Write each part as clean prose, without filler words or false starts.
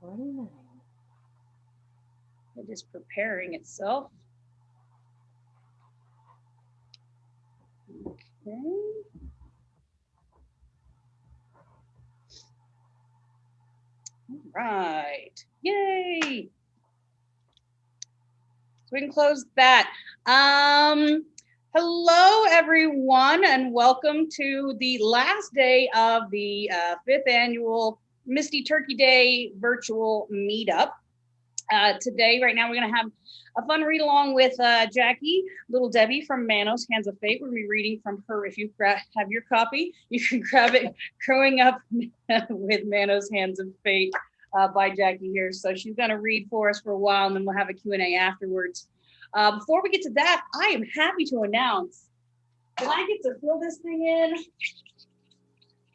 49. It is preparing itself. Okay. All right. Yay. So we can close that. Hello, everyone, and welcome to the last day of the fifth annual Misty Turkey Day virtual meetup. Today, right now, we're going to have a fun read along with Jackie, Little Debbie from Manos Hands of Fate. We're going to be reading from her. If you have your copy, you can grab it. Growing Up with Manos Hands of Fate by Jackie here. So she's going to read for us for a while, and then we'll have a Q&A afterwards. Before we get to that, I am happy to announce that I get to fill this thing in.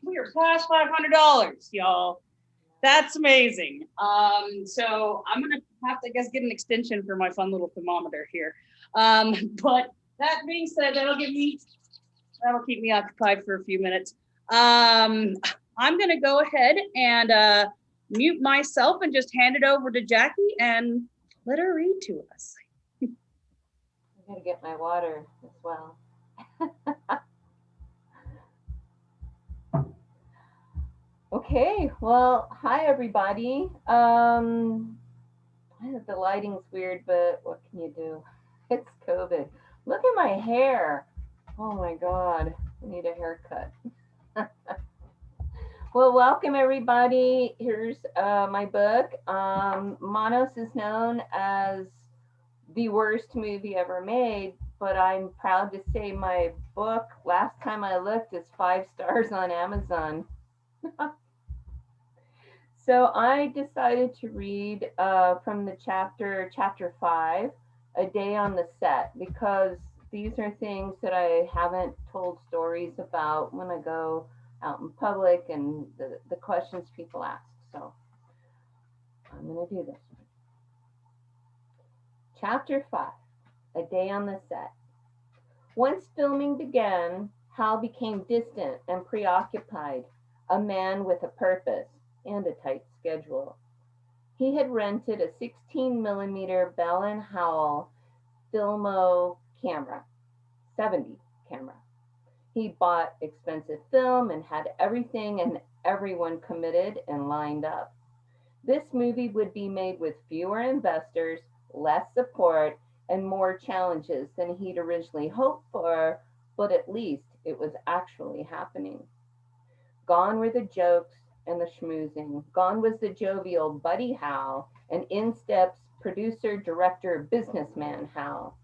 We are past $500, y'all. That's amazing. So I'm gonna have to, I guess, get an extension for my fun little thermometer here. But that being said, that'll keep me occupied for a few minutes. I'm gonna go ahead and mute myself and just hand it over to Jackie and let her read to us. I'm going to get my water as well. Okay, well, hi everybody. The lighting's weird, but what can you do? It's COVID. Look at my hair. Oh my God, I need a haircut. Well, welcome everybody. Here's my book. Manos is known as the worst movie ever made, but I'm proud to say my book, last time I looked, is 5 stars on Amazon. So I decided to read from the chapter 5, A Day on the Set, because these are things that I haven't told stories about when I go out in public and the questions people ask. So I'm going to do this one. Chapter 5, A Day on the Set. Once filming began, Hal became distant and preoccupied, a man with a purpose and a tight schedule. He had rented a 16mm Bell and Howell Filmo camera, 70 camera. He bought expensive film and had everything and everyone committed and lined up. This movie would be made with fewer investors, less support, and more challenges than he'd originally hoped for, but at least it was actually happening. Gone were the jokes and the schmoozing. Gone was the jovial Buddy Hal, and in steps producer, director, businessman Hal.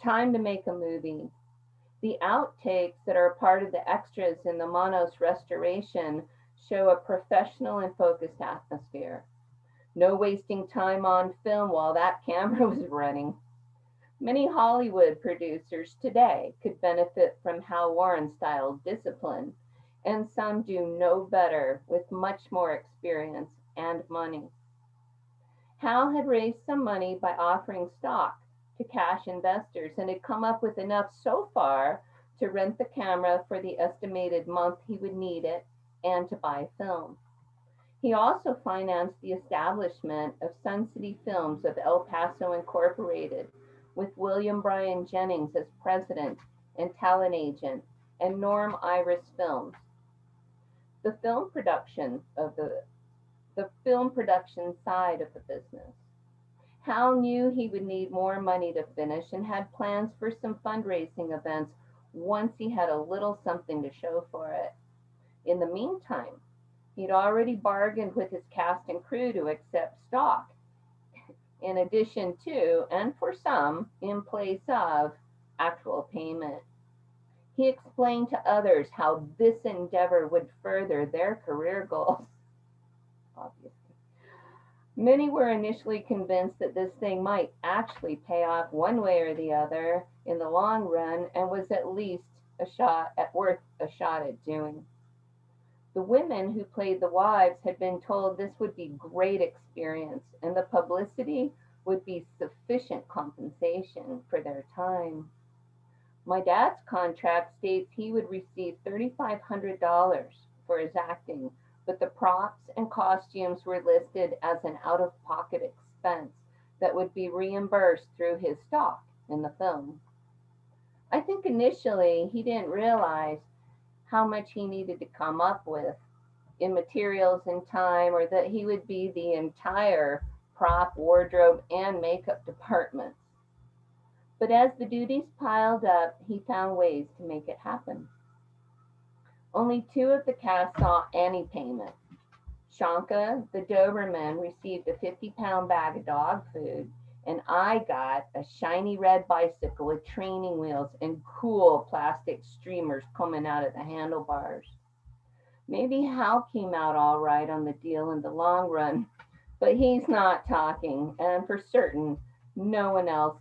Time to make a movie. The outtakes that are part of the extras in the Manos restoration show a professional and focused atmosphere. No wasting time on film while that camera was running. Many Hollywood producers today could benefit from Hal Warren style discipline, and some do no better with much more experience and money. Hal had raised some money by offering stock to cash investors and had come up with enough so far to rent the camera for the estimated month he would need it and to buy film. He also financed the establishment of Sun City Films of El Paso Incorporated, with William Bryan Jennings as president and talent agent, and Norm Iris Films. The film production of the film production side of the business. Hal knew he would need more money to finish and had plans for some fundraising events once he had a little something to show for it. In the meantime, he'd already bargained with his cast and crew to accept stock, in addition to, and for some, in place of, actual payment. He explained to others how this endeavor would further their career goals, obviously. Many were initially convinced that this thing might actually pay off one way or the other in the long run and was at least worth a shot at doing. The women who played the wives had been told this would be great experience and the publicity would be sufficient compensation for their time. My dad's contract states he would receive $3,500 for his acting, but the props and costumes were listed as an out-of-pocket expense that would be reimbursed through his stock in the film. I think initially he didn't realize how much he needed to come up with in materials and time, or that he would be the entire prop, wardrobe, and makeup departments. But as the duties piled up, he found ways to make it happen. Only two of the cast saw any payment. Shanka, the Doberman, received a 50-pound bag of dog food, and I got a shiny red bicycle with training wheels and cool plastic streamers coming out of the handlebars. Maybe Hal came out all right on the deal in the long run, but he's not talking, and for certain, no one else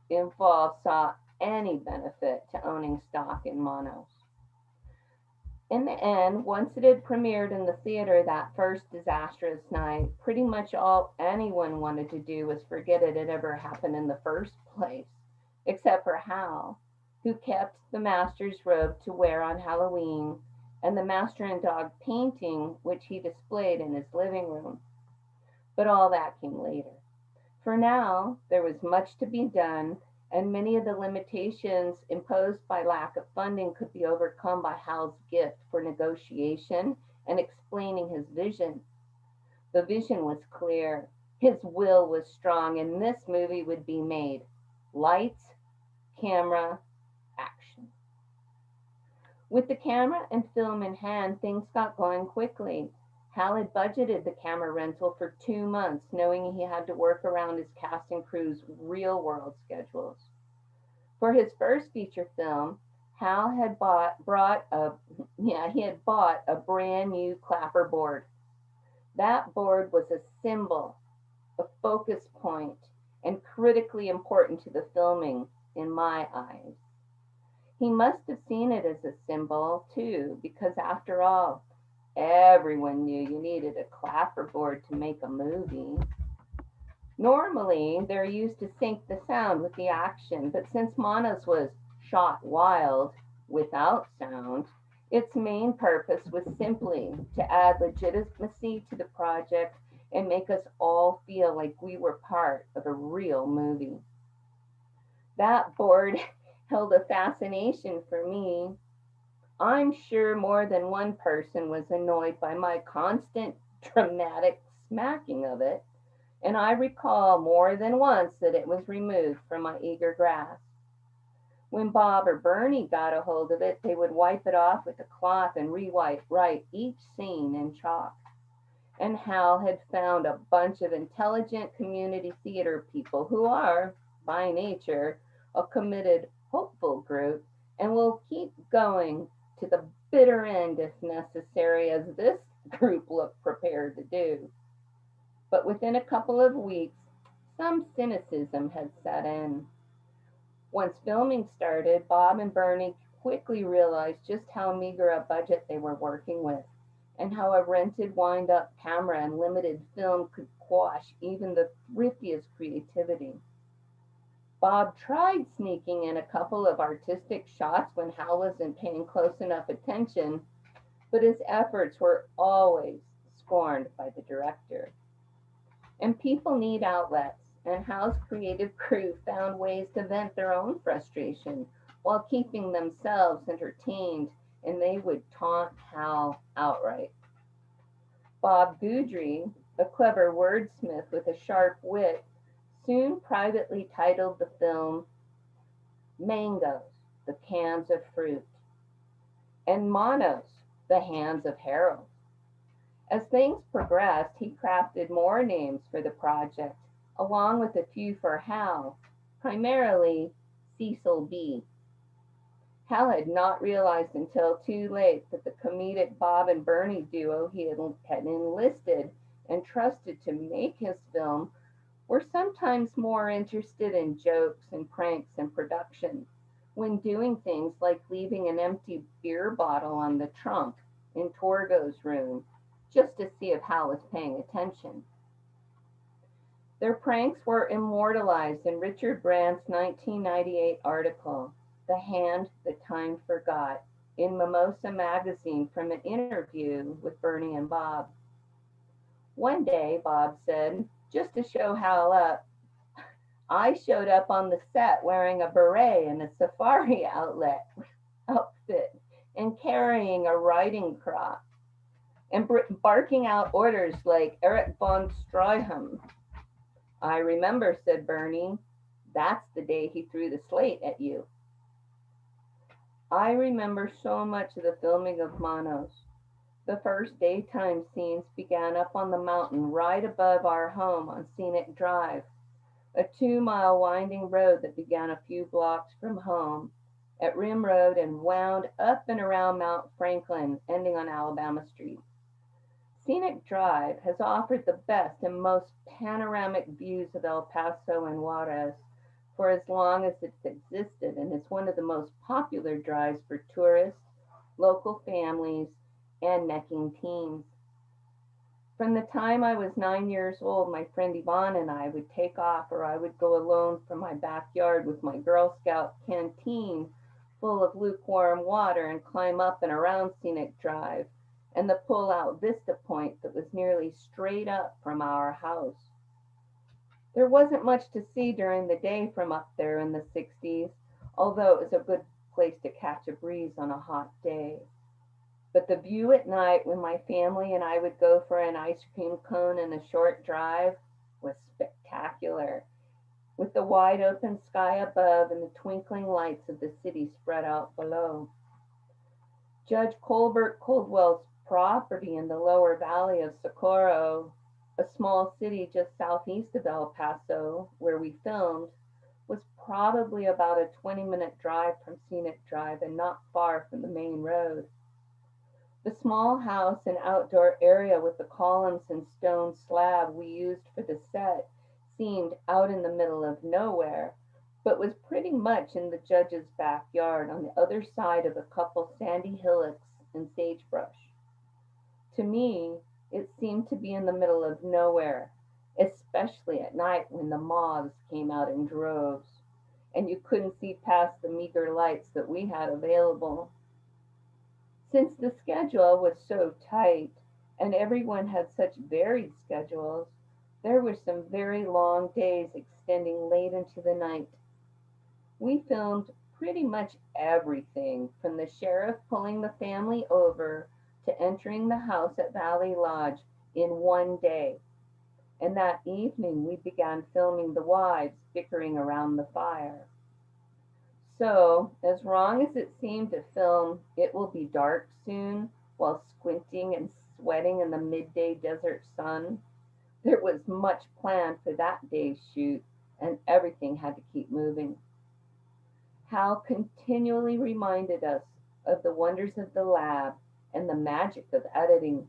involved saw any benefit to owning stock in Monos. In the end, once it had premiered in the theater that first disastrous night, pretty much all anyone wanted to do was forget it had ever happened in the first place, except for Hal, who kept the master's robe to wear on Halloween and the master and dog painting, which he displayed in his living room. But all that came later. For now, there was much to be done, and many of the limitations imposed by lack of funding could be overcome by Hal's gift for negotiation and explaining his vision. The vision was clear, his will was strong, and this movie would be made. Lights, camera, action. With the camera and film in hand, things got going quickly. Hal had budgeted the camera rental for 2 months, knowing he had to work around his cast and crew's real world schedules. For his first feature film, Hal had he had bought a brand new clapper board. That board was a symbol, a focus point, and critically important to the filming in my eyes. He must have seen it as a symbol, too, because after all, everyone knew you needed a clapperboard to make a movie. Normally, they're used to sync the sound with the action, but since Monos was shot wild, without sound, its main purpose was simply to add legitimacy to the project and make us all feel like we were part of a real movie. That board held a fascination for me. I'm sure more than one person was annoyed by my constant dramatic smacking of it, and I recall more than once that it was removed from my eager grasp. When Bob or Bernie got a hold of it, they would wipe it off with a cloth and rewrite each scene in chalk. And Hal had found a bunch of intelligent community theater people who are, by nature, a committed, hopeful group and will keep going to the bitter end if necessary, as this group looked prepared to do. But within a couple of weeks, some cynicism had set in. Once filming started, Bob and Bernie quickly realized just how meager a budget they were working with, and how a rented wind up camera and limited film could quash even the thriftiest creativity. Bob tried sneaking in a couple of artistic shots when Hal wasn't paying close enough attention, but his efforts were always scorned by the director. And people need outlets, and Hal's creative crew found ways to vent their own frustration while keeping themselves entertained, and they would taunt Hal outright. Bob Guidry, a clever wordsmith with a sharp wit, soon privately titled the film Mangoes, the Cans of Fruit, and Monos, the Hands of Harold. As things progressed, he crafted more names for the project, along with a few for Hal, primarily Cecil B. Hal had not realized until too late that the comedic Bob and Bernie duo he had enlisted and trusted to make his film were sometimes more interested in jokes and pranks and production, when doing things like leaving an empty beer bottle on the trunk in Torgo's room just to see if Hal was paying attention. Their pranks were immortalized in Richard Brandt's 1998 article, The Hand That Time Forgot, in Mimosa magazine from an interview with Bernie and Bob. One day, Bob said, just to show Hal up, I showed up on the set wearing a beret and a safari outfit and carrying a riding crop and barking out orders like Erich von Stroheim. I remember, said Bernie. That's the day he threw the slate at you. I remember so much of the filming of Manos. The first daytime scenes began up on the mountain right above our home on Scenic Drive, a 2-mile winding road that began a few blocks from home at Rim Road and wound up and around Mount Franklin, ending on Alabama Street. Scenic Drive has offered the best and most panoramic views of El Paso and Juarez for as long as it's existed, and is one of the most popular drives for tourists, local families, and necking teens. From the time I was 9 years old, my friend Yvonne and I would take off, or I would go alone from my backyard with my Girl Scout canteen full of lukewarm water and climb up and around Scenic Drive and the pull-out vista point that was nearly straight up from our house. There wasn't much to see during the day from up there in the 60s, although it was a good place to catch a breeze on a hot day. But the view at night when my family and I would go for an ice cream cone and a short drive was spectacular, with the wide open sky above and the twinkling lights of the city spread out below. Judge Colbert Coldwell's property in the lower valley of Socorro, a small city just southeast of El Paso, where we filmed, was probably about a 20-minute drive from Scenic Drive and not far from the main road. The small house and outdoor area with the columns and stone slab we used for the set seemed out in the middle of nowhere, but was pretty much in the judge's backyard on the other side of a couple sandy hillocks and sagebrush. To me, it seemed to be in the middle of nowhere, especially at night when the moths came out in droves, and you couldn't see past the meager lights that we had available. Since the schedule was so tight and everyone had such varied schedules, there were some very long days extending late into the night. We filmed pretty much everything from the sheriff pulling the family over to entering the house at Valley Lodge in one day. And that evening we began filming the wives bickering around the fire. So, as wrong as it seemed to film It Will Be Dark Soon while squinting and sweating in the midday desert sun, there was much planned for that day's shoot, and everything had to keep moving. Hal continually reminded us of the wonders of the lab and the magic of editing.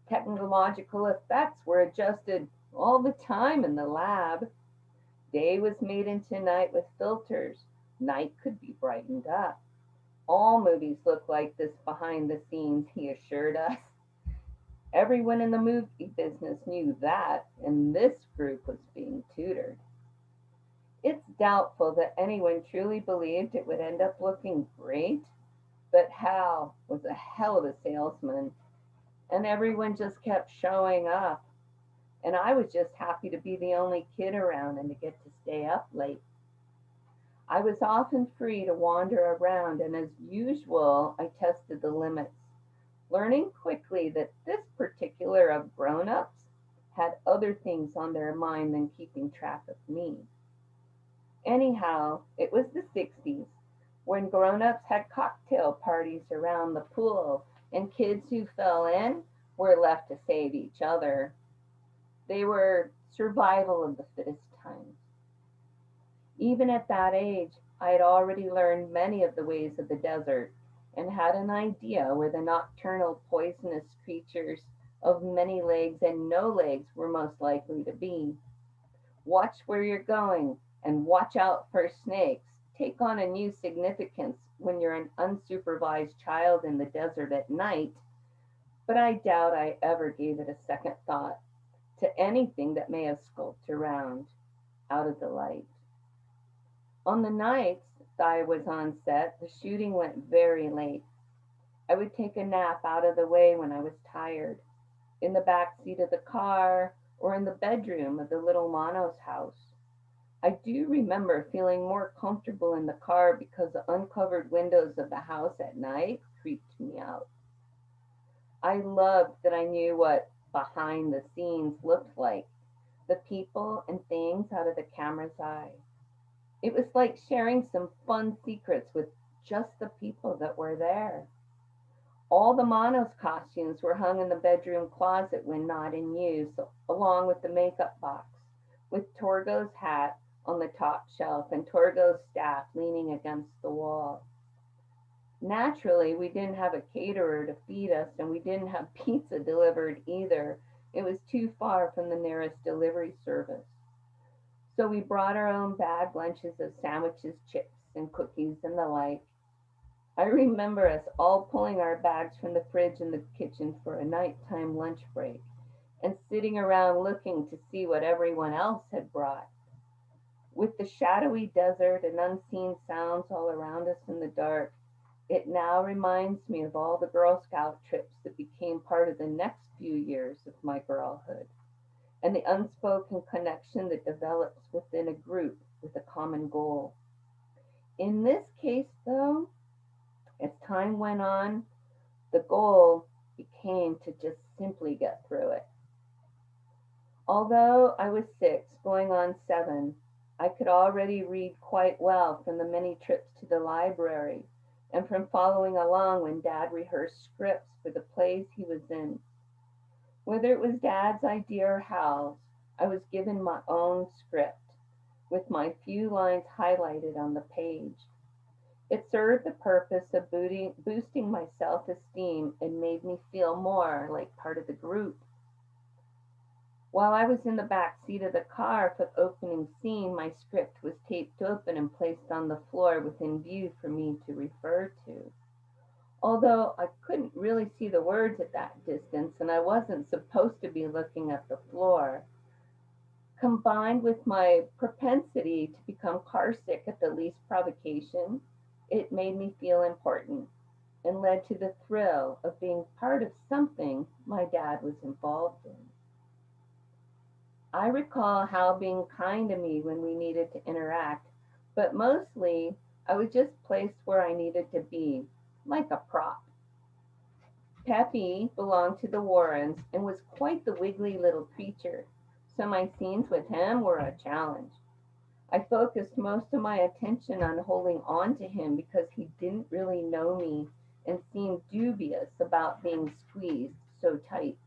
Technological effects were adjusted all the time in the lab. Day was made into night with filters. Night could be brightened up. All movies look like this behind the scenes, he assured us. Everyone in the movie business knew that, and this group was being tutored. It's doubtful that anyone truly believed it would end up looking great, but Hal was a hell of a salesman, and everyone just kept showing up. And I was just happy to be the only kid around and to get to stay up late. I was often free to wander around, and as usual, I tested the limits, learning quickly that this particular of grown-ups had other things on their mind than keeping track of me. Anyhow, it was the 60s, when grown-ups had cocktail parties around the pool, and kids who fell in were left to save each other. They were survival of the fittest times. Even at that age, I had already learned many of the ways of the desert and had an idea where the nocturnal poisonous creatures of many legs and no legs were most likely to be. Watch where you're going and watch out for snakes take on a new significance when you're an unsupervised child in the desert at night, but I doubt I ever gave it a second thought to anything that may have skulked around out of the light. On the nights I was on set, the shooting went very late. I would take a nap out of the way when I was tired, in the back seat of the car or in the bedroom of the little Manos house. I do remember feeling more comfortable in the car because the uncovered windows of the house at night creeped me out. I loved that I knew what behind the scenes looked like, the people and things out of the camera's eye. It was like sharing some fun secrets with just the people that were there. All the Manos costumes were hung in the bedroom closet when not in use, along with the makeup box, with Torgo's hat on the top shelf and Torgo's staff leaning against the wall. Naturally, we didn't have a caterer to feed us, and we didn't have pizza delivered either. It was too far from the nearest delivery service. So we brought our own bag lunches of sandwiches, chips, and cookies and the like. I remember us all pulling our bags from the fridge in the kitchen for a nighttime lunch break and sitting around looking to see what everyone else had brought. With the shadowy desert and unseen sounds all around us in the dark, it now reminds me of all the Girl Scout trips that became part of the next few years of my girlhood, and the unspoken connection that develops within a group with a common goal. In this case, though, as time went on, the goal became to just simply get through it. Although I was 6, going on 7, I could already read quite well from the many trips to the library and from following along when Dad rehearsed scripts for the plays he was in. Whether it was Dad's idea or Hal's, I was given my own script with my few lines highlighted on the page. It served the purpose of boosting my self esteem and made me feel more like part of the group. While I was in the back seat of the car for the opening scene, my script was taped open and placed on the floor within view for me to refer to. Although I couldn't really see the words at that distance and I wasn't supposed to be looking at the floor, combined with my propensity to become carsick at the least provocation, it made me feel important and led to the thrill of being part of something my dad was involved in. I recall Hal being kind to me when we needed to interact, but mostly I was just placed where I needed to be, like a prop. Peppy belonged to the Warrens and was quite the wiggly little creature, so my scenes with him were a challenge. I focused most of my attention on holding on to him because he didn't really know me and seemed dubious about being squeezed so tight.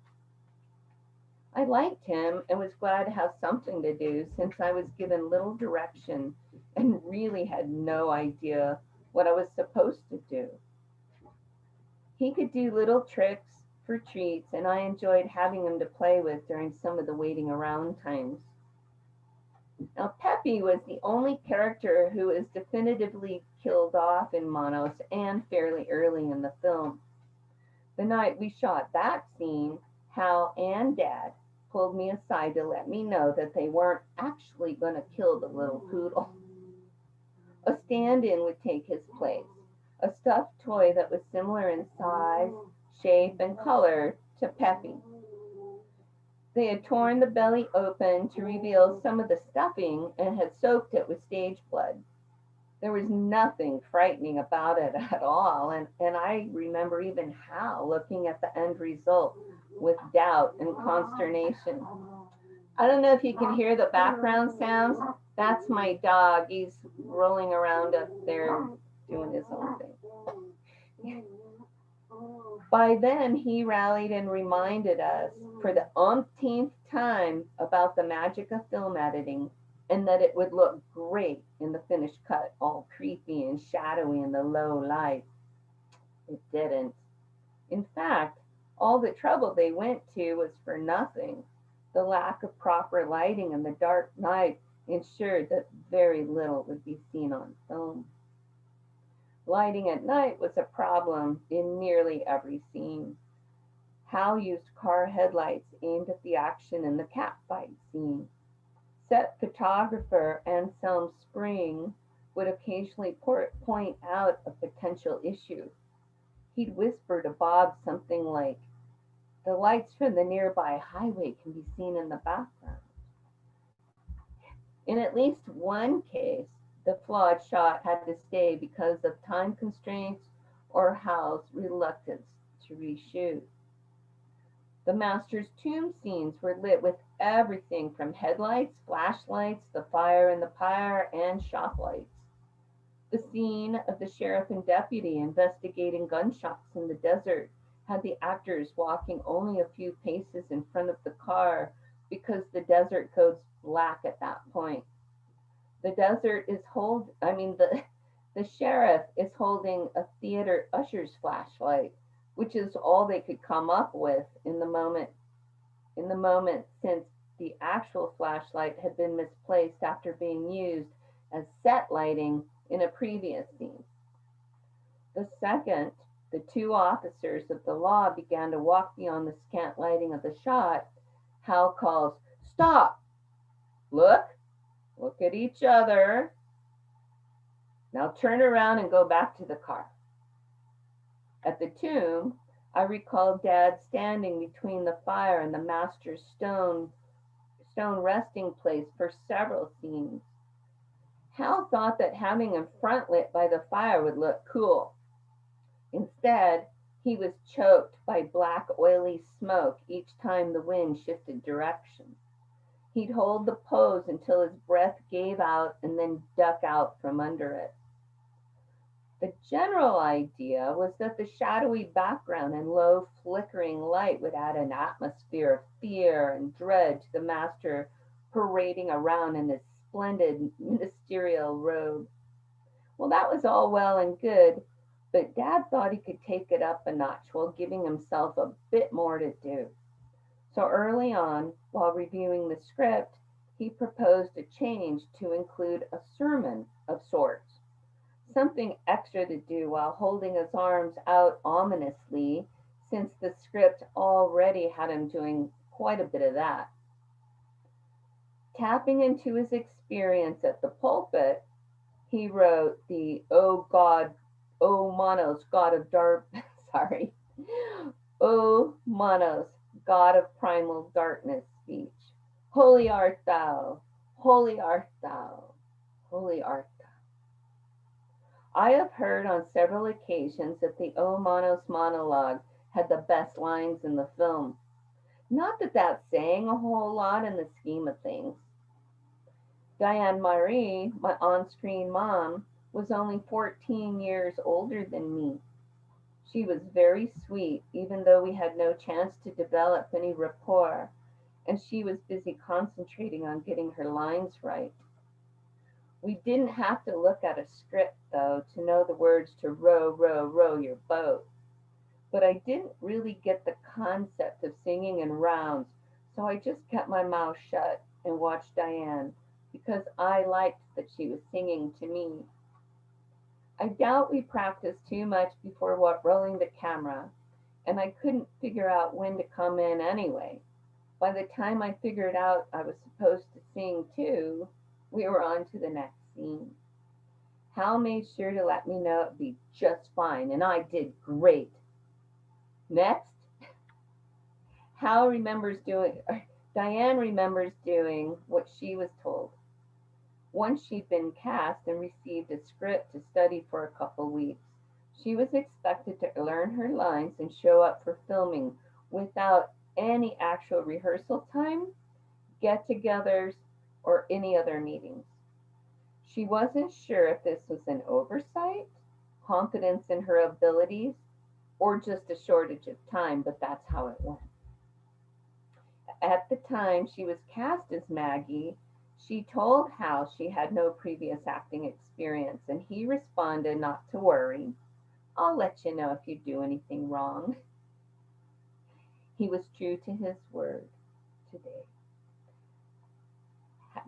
I liked him and was glad to have something to do since I was given little direction and really had no idea what I was supposed to do. He could do little tricks for treats, and I enjoyed having him to play with during some of the waiting around times. Now, Peppy was the only character who was definitively killed off in Monos and fairly early in the film. The night we shot that scene, Hal and Dad pulled me aside to let me know that they weren't actually going to kill the little poodle. A stand in would take his place, a stuffed toy that was similar in size, shape, and color to Peppy. They had torn the belly open to reveal some of the stuffing and had soaked it with stage blood. There was nothing frightening about it at all, and I remember even Hal looking at the end result with doubt and consternation. I don't know if you can hear the background sounds. That's my dog. He's rolling around up there doing his own thing. By then, he rallied and reminded us for the umpteenth time about the magic of film editing and that it would look great in the finished cut, all creepy and shadowy in the low light. It didn't. In fact, all the trouble they went to was for nothing. The lack of proper lighting and the dark night ensured that very little would be seen on film. Lighting at night was a problem in nearly every scene. Hal used car headlights aimed at the action in the cat fight scene. Set photographer Anselm Spring would occasionally point out a potential issue. He'd whisper to Bob something like, "The lights from the nearby highway can be seen in the background." In at least one case, the flawed shot had to stay because of time constraints or Hal's reluctance to reshoot. The master's tomb scenes were lit with everything from headlights, flashlights, the fire in the pyre, and shop lights. The scene of the sheriff and deputy investigating gunshots in the desert had the actors walking only a few paces in front of the car because the desert goes black at that point. The desert is the sheriff is holding a theater usher's flashlight, which is all they could come up with in the moment since the actual flashlight had been misplaced after being used as set lighting in a previous scene. The second, the two officers of the law began to walk beyond the scant lighting of the shot, Hal calls, "Stop! Look at each other. Now turn around and go back to the car." At the tomb, I recall Dad standing between the fire and the master's stone resting place for several scenes. Hal thought that having him front lit by the fire would look cool. Instead, he was choked by black, oily smoke each time the wind shifted direction. He'd hold the pose until his breath gave out and then duck out from under it. The general idea was that the shadowy background and low flickering light would add an atmosphere of fear and dread to the master parading around in his splendid ministerial robe. Well, that was all well and good, but Dad thought he could take it up a notch while giving himself a bit more to do. So early on, while reviewing the script, he proposed a change to include a sermon of sorts, something extra to do while holding his arms out ominously, since the script already had him doing quite a bit of that. Tapping into his experience at the pulpit, he wrote the "O God, O Monos, God of Dark," sorry, "O Monos, God of primal darkness" speech. Holy art thou, holy art thou, holy art thou. I have heard on several occasions that the O Monos monologue had the best lines in the film. Not that that's saying a whole lot in the scheme of things. Diane Marie, my on-screen mom, was only 14 years older than me. She was very sweet, even though we had no chance to develop any rapport, and she was busy concentrating on getting her lines right. We didn't have to look at a script, though, to know the words to "row, row, row your boat." But I didn't really get the concept of singing in rounds, so I just kept my mouth shut and watched Diane because I liked that she was singing to me. I doubt we practiced too much before rolling the camera, and I couldn't figure out when to come in anyway. By the time I figured out I was supposed to sing too, we were on to the next scene. Hal made sure to let me know it'd be just fine, and I did great. Next, Diane remembers doing what she was told. Once she'd been cast and received a script to study for a couple weeks, she was expected to learn her lines and show up for filming without any actual rehearsal time, get-togethers, or any other meetings. She wasn't sure if this was an oversight, confidence in her abilities, or just a shortage of time, but that's how it went. At the time she was cast as Maggie, she told Hal she had no previous acting experience, and he responded not to worry. "I'll let you know if you do anything wrong." He was true to his word today.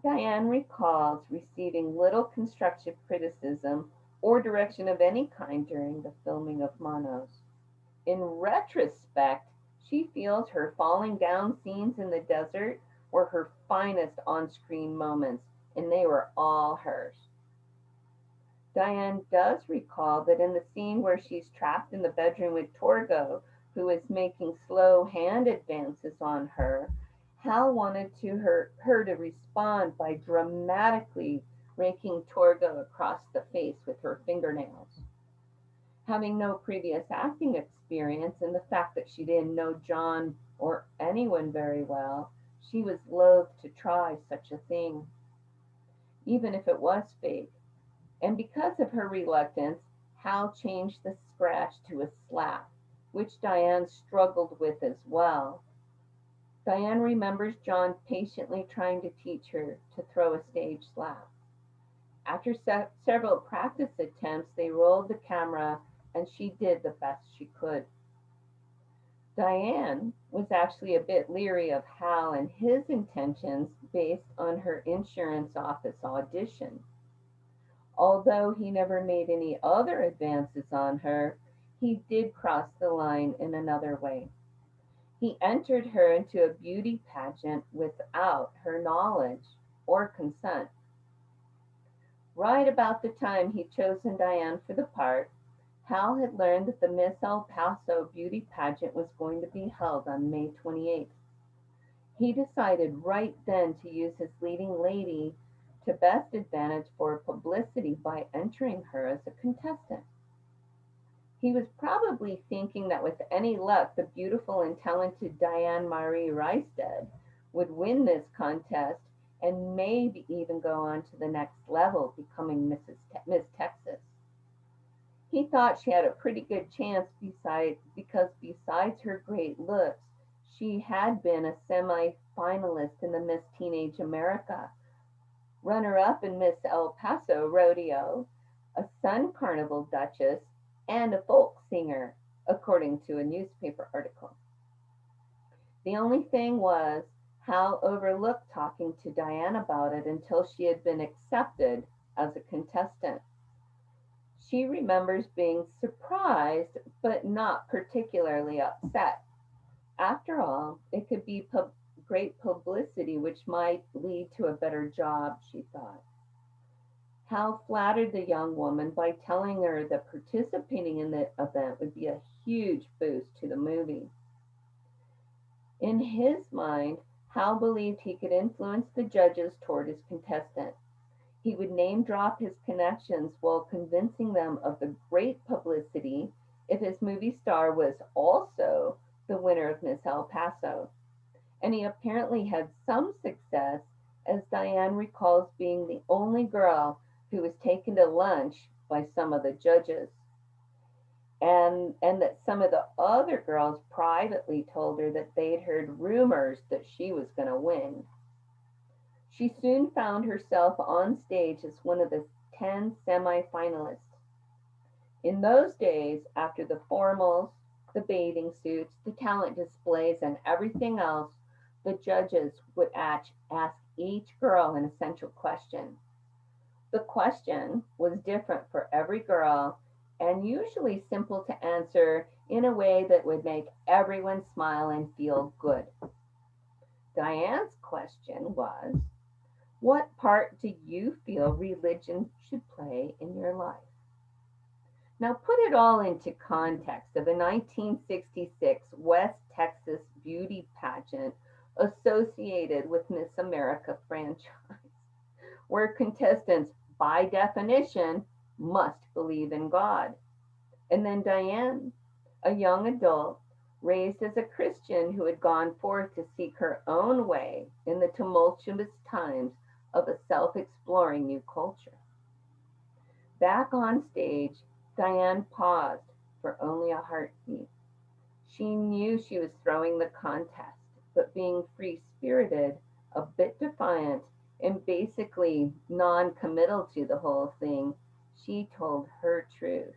Diane recalls receiving little constructive criticism or direction of any kind during the filming of Monos. In retrospect, she feels her falling down scenes in the desert were her finest on-screen moments, and they were all hers. Diane does recall that in the scene where she's trapped in the bedroom with Torgo, who is making slow hand advances on her, Hal wanted her to respond by dramatically raking Torgo across the face with her fingernails. Having no previous acting experience and the fact that she didn't know John or anyone very well, she was loath to try such a thing, even if it was fake. And because of her reluctance, Hal changed the scratch to a slap, which Diane struggled with as well. Diane remembers John patiently trying to teach her to throw a stage slap. After several practice attempts, they rolled the camera and she did the best she could. Diane was actually a bit leery of Hal and his intentions based on her insurance office audition. Although he never made any other advances on her, he did cross the line in another way. He entered her into a beauty pageant without her knowledge or consent. Right about the time he'd chosen Diane for the part, Hal had learned that the Miss El Paso beauty pageant was going to be held on May 28th. He decided right then to use his leading lady to best advantage for publicity by entering her as a contestant. He was probably thinking that with any luck, the beautiful and talented Diane Marie Reisted would win this contest and maybe even go on to the next level, becoming Miss Texas. He thought she had a pretty good chance because besides her great looks, she had been a semi-finalist in the Miss Teenage America, runner-up in Miss El Paso Rodeo, a Sun Carnival Duchess, and a folk singer, according to a newspaper article. The only thing was, Hal overlooked talking to Diane about it until she had been accepted as a contestant. She remembers being surprised, but not particularly upset. After all, it could be great publicity which might lead to a better job, she thought. Hal flattered the young woman by telling her that participating in the event would be a huge boost to the movie. In his mind, Hal believed he could influence the judges toward his contestant. He would name drop his connections while convincing them of the great publicity if his movie star was also the winner of Miss El Paso. And he apparently had some success, as Diane recalls being the only girl who was taken to lunch by some of the judges. And that some of the other girls privately told her that they'd heard rumors that she was going to win. She soon found herself on stage as one of the 10 semi-finalists. In those days, after the formals, the bathing suits, the talent displays, and everything else, the judges would ask each girl an essential question. The question was different for every girl and usually simple to answer in a way that would make everyone smile and feel good. Diane's question was, what part do you feel religion should play in your life? Now put it all into context of a 1966 West Texas beauty pageant associated with Miss America franchise, where contestants, by definition, must believe in God. And then Diane, a young adult, raised as a Christian who had gone forth to seek her own way in the tumultuous times of a self-exploring new culture. Back on stage, Diane paused for only a heartbeat. She knew she was throwing the contest, but being free-spirited, a bit defiant, and basically non-committal to the whole thing, she told her truth.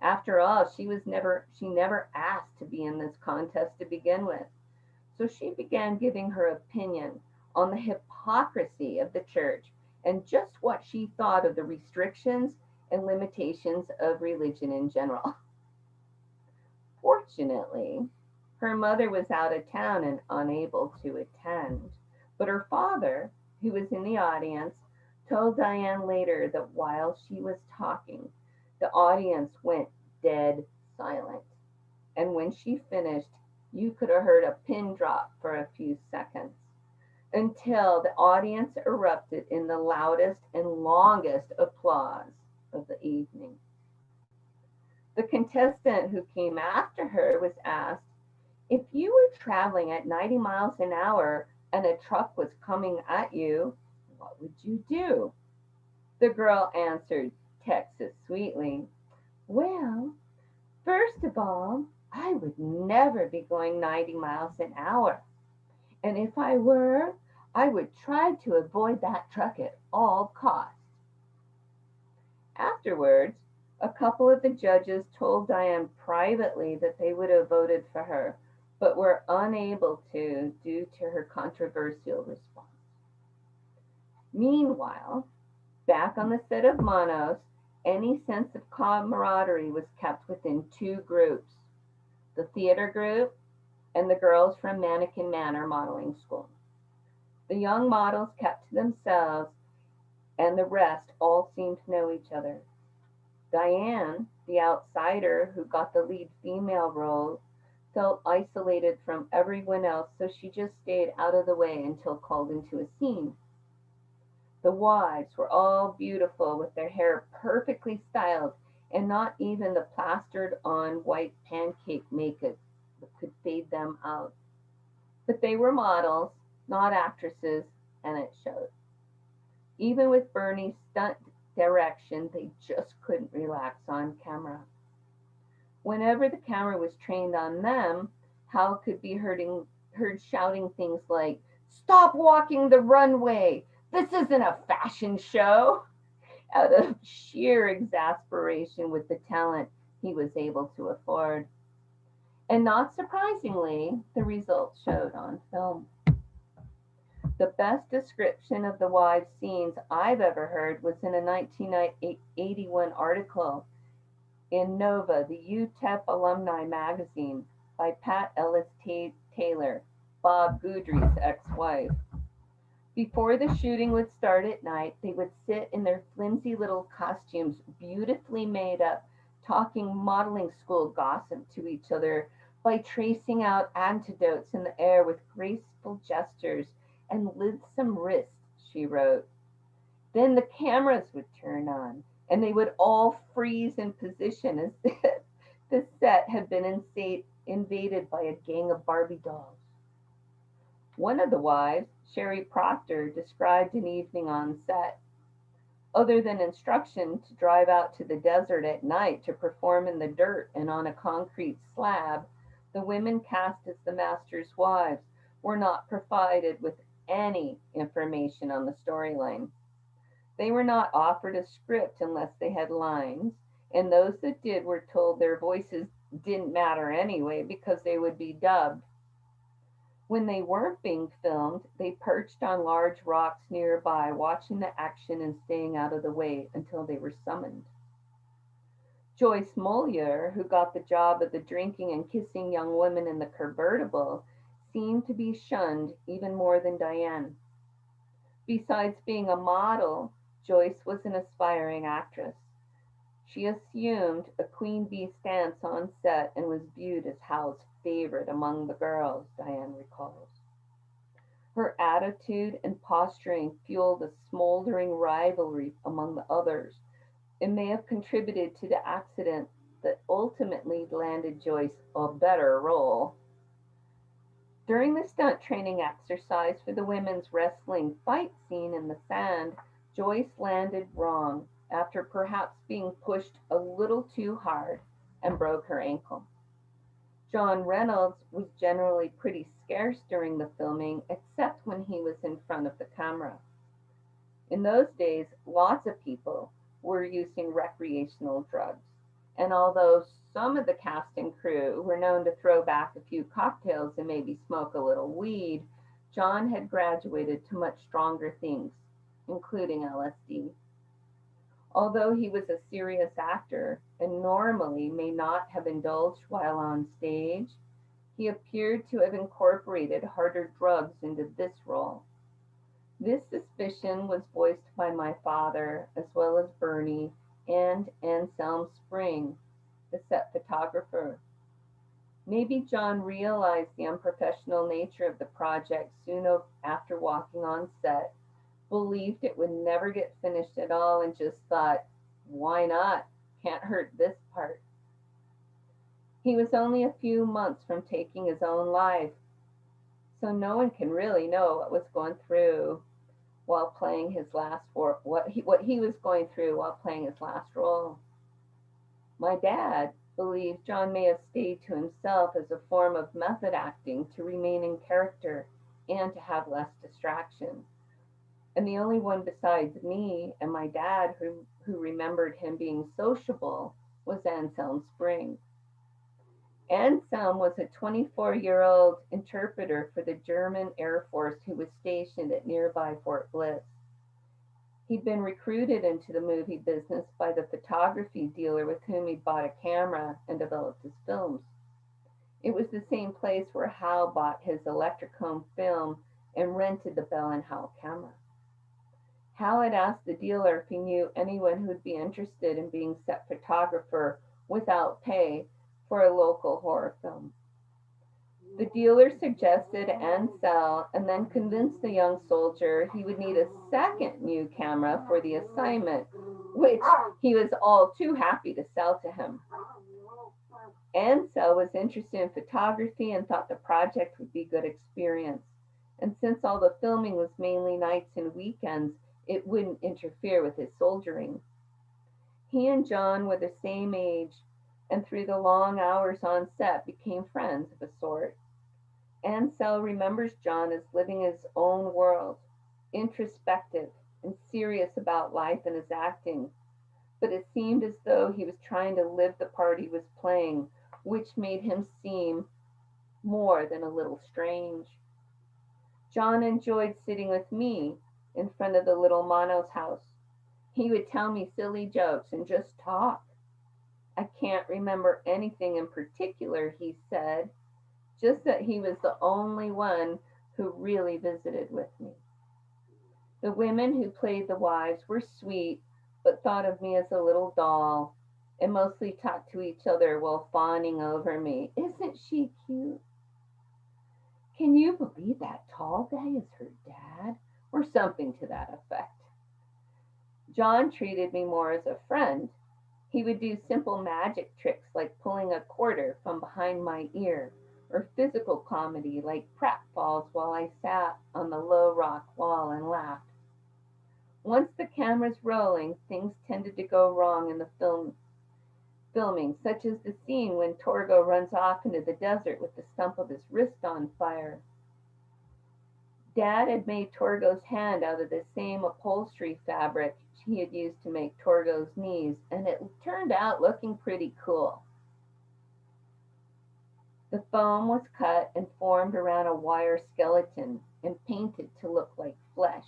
After all, she never asked to be in this contest to begin with. So she began giving her opinion on the hypocrisy of the church and just what she thought of the restrictions and limitations of religion in general. Fortunately, her mother was out of town and unable to attend, but her father, who was in the audience, told Diane later that while she was talking, the audience went dead silent. And when she finished, you could have heard a pin drop for a few seconds until the audience erupted in the loudest and longest applause of the evening. The contestant who came after her was asked, if you were traveling at 90 miles an hour and a truck was coming at you, what would you do? The girl answered Texas sweetly, well, first of all, I would never be going 90 miles an hour. And if I were, I would try to avoid that truck at all costs. Afterwards, a couple of the judges told Diane privately that they would have voted for her, but were unable to due to her controversial response. Meanwhile, back on the set of Monos, any sense of camaraderie was kept within two groups, the theater group and the girls from Mannequin Manor Modeling School. The young models kept to themselves, and the rest all seemed to know each other. Diane, the outsider who got the lead female role, felt isolated from everyone else, so she just stayed out of the way until called into a scene. The wives were all beautiful with their hair perfectly styled, and not even the plastered on white pancake makeup could fade them out. But they were models, not actresses, and it showed. Even with Bernie's stunt direction, they just couldn't relax on camera. Whenever the camera was trained on them, Hal could be heard shouting things like, stop walking the runway! This isn't a fashion show! Out of sheer exasperation with the talent he was able to afford. And not surprisingly, the results showed on film. The best description of the wives' scenes I've ever heard was in a 1981 article in Nova, the UTEP alumni magazine, by Pat Ellis Taylor, Bob Guidry's ex-wife. Before the shooting would start at night, they would sit in their flimsy little costumes, beautifully made up, talking modeling school gossip to each other by tracing out antidotes in the air with graceful gestures and lithesome wrists, she wrote. Then the cameras would turn on, and they would all freeze in position as if the set had been invaded by a gang of Barbie dolls. One of the wives, Sherry Proctor, described an evening on set. Other than instruction to drive out to the desert at night to perform in the dirt and on a concrete slab, the women cast as the master's wives were not provided with any information on the storyline. They were not offered a script unless they had lines, and those that did were told their voices didn't matter anyway because they would be dubbed. When they weren't being filmed, they perched on large rocks nearby, watching the action and staying out of the way until they were summoned. Joyce Molière, who got the job of the drinking and kissing young women in the convertible, seemed to be shunned even more than Diane. Besides being a model, Joyce was an aspiring actress. She assumed a queen bee stance on set and was viewed as Hal's favorite among the girls, Diane recalls. Her attitude and posturing fueled a smoldering rivalry among the others. It may have contributed to the accident that ultimately landed Joyce a better role. During the stunt training exercise for the women's wrestling fight scene in the sand, Joyce landed wrong after perhaps being pushed a little too hard and broke her ankle. John Reynolds was generally pretty scarce during the filming, except when he was in front of the camera. In those days, lots of people were using recreational drugs, and although some of the cast and crew were known to throw back a few cocktails and maybe smoke a little weed, John had graduated to much stronger things, including LSD. Although he was a serious actor and normally may not have indulged while on stage, he appeared to have incorporated harder drugs into this role. This suspicion was voiced by my father, as well as Bernie and Anselm Spring, the set photographer. Maybe John realized the unprofessional nature of the project soon after walking on set, believed it would never get finished at all, and just thought, why not? Can't hurt this part. He was only a few months from taking his own life, so no one can really know what was going through while playing his last what he was going through while playing his last role. My dad believed John may have stayed to himself as a form of method acting to remain in character and to have less distraction. And the only one besides me and my dad who remembered him being sociable was Anselm Spring. Anselm was a 24-year-old interpreter for the German Air Force who was stationed at nearby Fort Bliss. He'd been recruited into the movie business by the photography dealer with whom he'd bought a camera and developed his films. It was the same place where Hal bought his Electrochrome film and rented the Bell and Howell camera. Hal had asked the dealer if he knew anyone who would be interested in being set photographer without pay for a local horror film. The dealer suggested Ansel and then convinced the young soldier he would need a second new camera for the assignment, which he was all too happy to sell to him. Ansel was interested in photography and thought the project would be a good experience. And since all the filming was mainly nights and weekends, it wouldn't interfere with his soldiering. He and John were the same age, and through the long hours on set became friends of a sort. Ansel remembers John as living his own world, introspective and serious about life and his acting, but it seemed as though he was trying to live the part he was playing, which made him seem more than a little strange. John enjoyed sitting with me in front of the little Mono's house. He would tell me silly jokes and just talk. I can't remember anything in particular he said, just that he was the only one who really visited with me. The women who played the wives were sweet, but thought of me as a little doll, and mostly talked to each other while fawning over me. Isn't she cute? Can you believe that tall guy is her dad? Or something to that effect. John treated me more as a friend. He would do simple magic tricks like pulling a quarter from behind my ear, or physical comedy like pratfalls while I sat on the low rock wall and laughed. Once the camera's rolling, things tended to go wrong in the filming, such as the scene when Torgo runs off into the desert with the stump of his wrist on fire. Dad had made Torgo's hand out of the same upholstery fabric he had used to make Torgo's knees, and it turned out looking pretty cool. The foam was cut and formed around a wire skeleton and painted to look like flesh.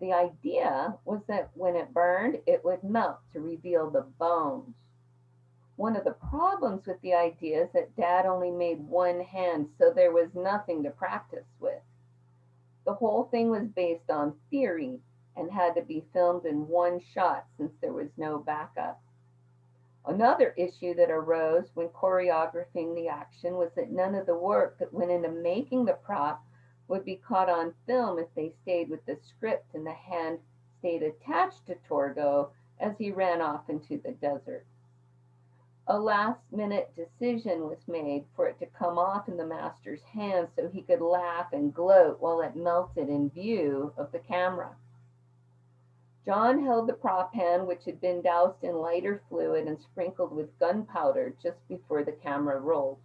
The idea was that when it burned, it would melt to reveal the bones. One of the problems with the idea is that Dad only made one hand, so there was nothing to practice with. The whole thing was based on theory and had to be filmed in one shot since there was no backup. Another issue that arose when choreographing the action was that none of the work that went into making the prop would be caught on film if they stayed with the script and the hand stayed attached to Torgo as he ran off into the desert. A last-minute decision was made for it to come off in the master's hands so he could laugh and gloat while it melted in view of the camera. John held the prop hand, which had been doused in lighter fluid and sprinkled with gunpowder just before the camera rolled.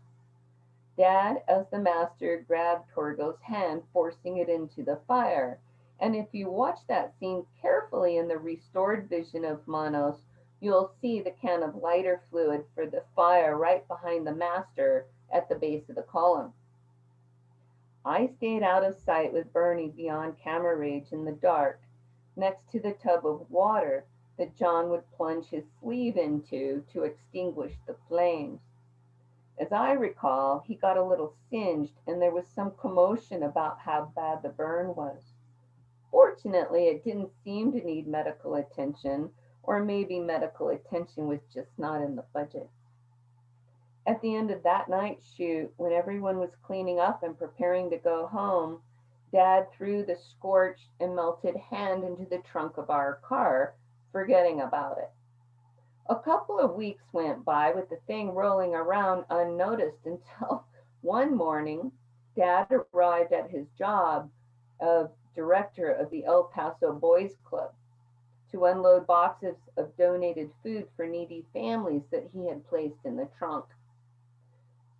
Dad, as the master, grabbed Torgo's hand, forcing it into the fire. And if you watch that scene carefully in the restored vision of Manos, you'll see the can of lighter fluid for the fire right behind the master at the base of the column. I stayed out of sight with Bernie beyond camera range in the dark, next to the tub of water that John would plunge his sleeve into to extinguish the flames. As I recall, he got a little singed and there was some commotion about how bad the burn was. Fortunately, it didn't seem to need medical attention, or maybe medical attention was just not in the budget. At the end of that night's shoot, when everyone was cleaning up and preparing to go home, Dad threw the scorched and melted hand into the trunk of our car, forgetting about it. A couple of weeks went by with the thing rolling around unnoticed until one morning, Dad arrived at his job of director of the El Paso Boys Club to unload boxes of donated food for needy families that he had placed in the trunk.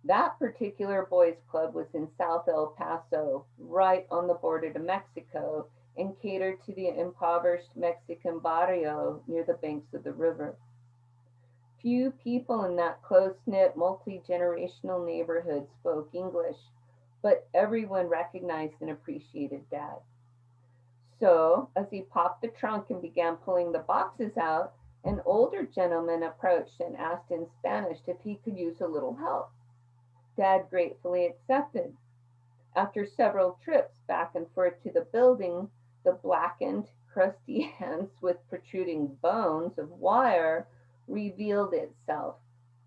That particular boys' club was in South El Paso, right on the border to Mexico, and catered to the impoverished Mexican barrio near the banks of the river. Few people in that close-knit, multi-generational neighborhood spoke English, but everyone recognized and appreciated Dad. So, as he popped the trunk and began pulling the boxes out, an older gentleman approached and asked in Spanish if he could use a little help. Dad gratefully accepted. After several trips back and forth to the building, the blackened, crusty hands with protruding bones of wire revealed itself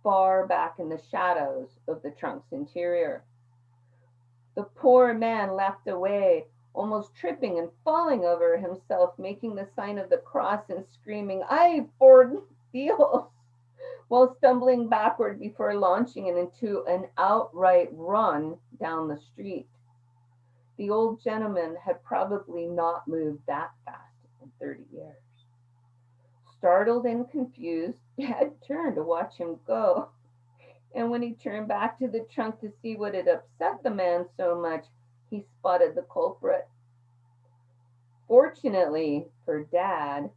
far back in the shadows of the trunk's interior. The poor man leapt away, almost tripping and falling over himself, making the sign of the cross and screaming, "Ay, por Dios!" while stumbling backward before launching it into an outright run down the street. The old gentleman had probably not moved that fast in 30 years. Startled and confused, Dad turned to watch him go. And when he turned back to the trunk to see what had upset the man so much, he spotted the culprit. Fortunately for Dad,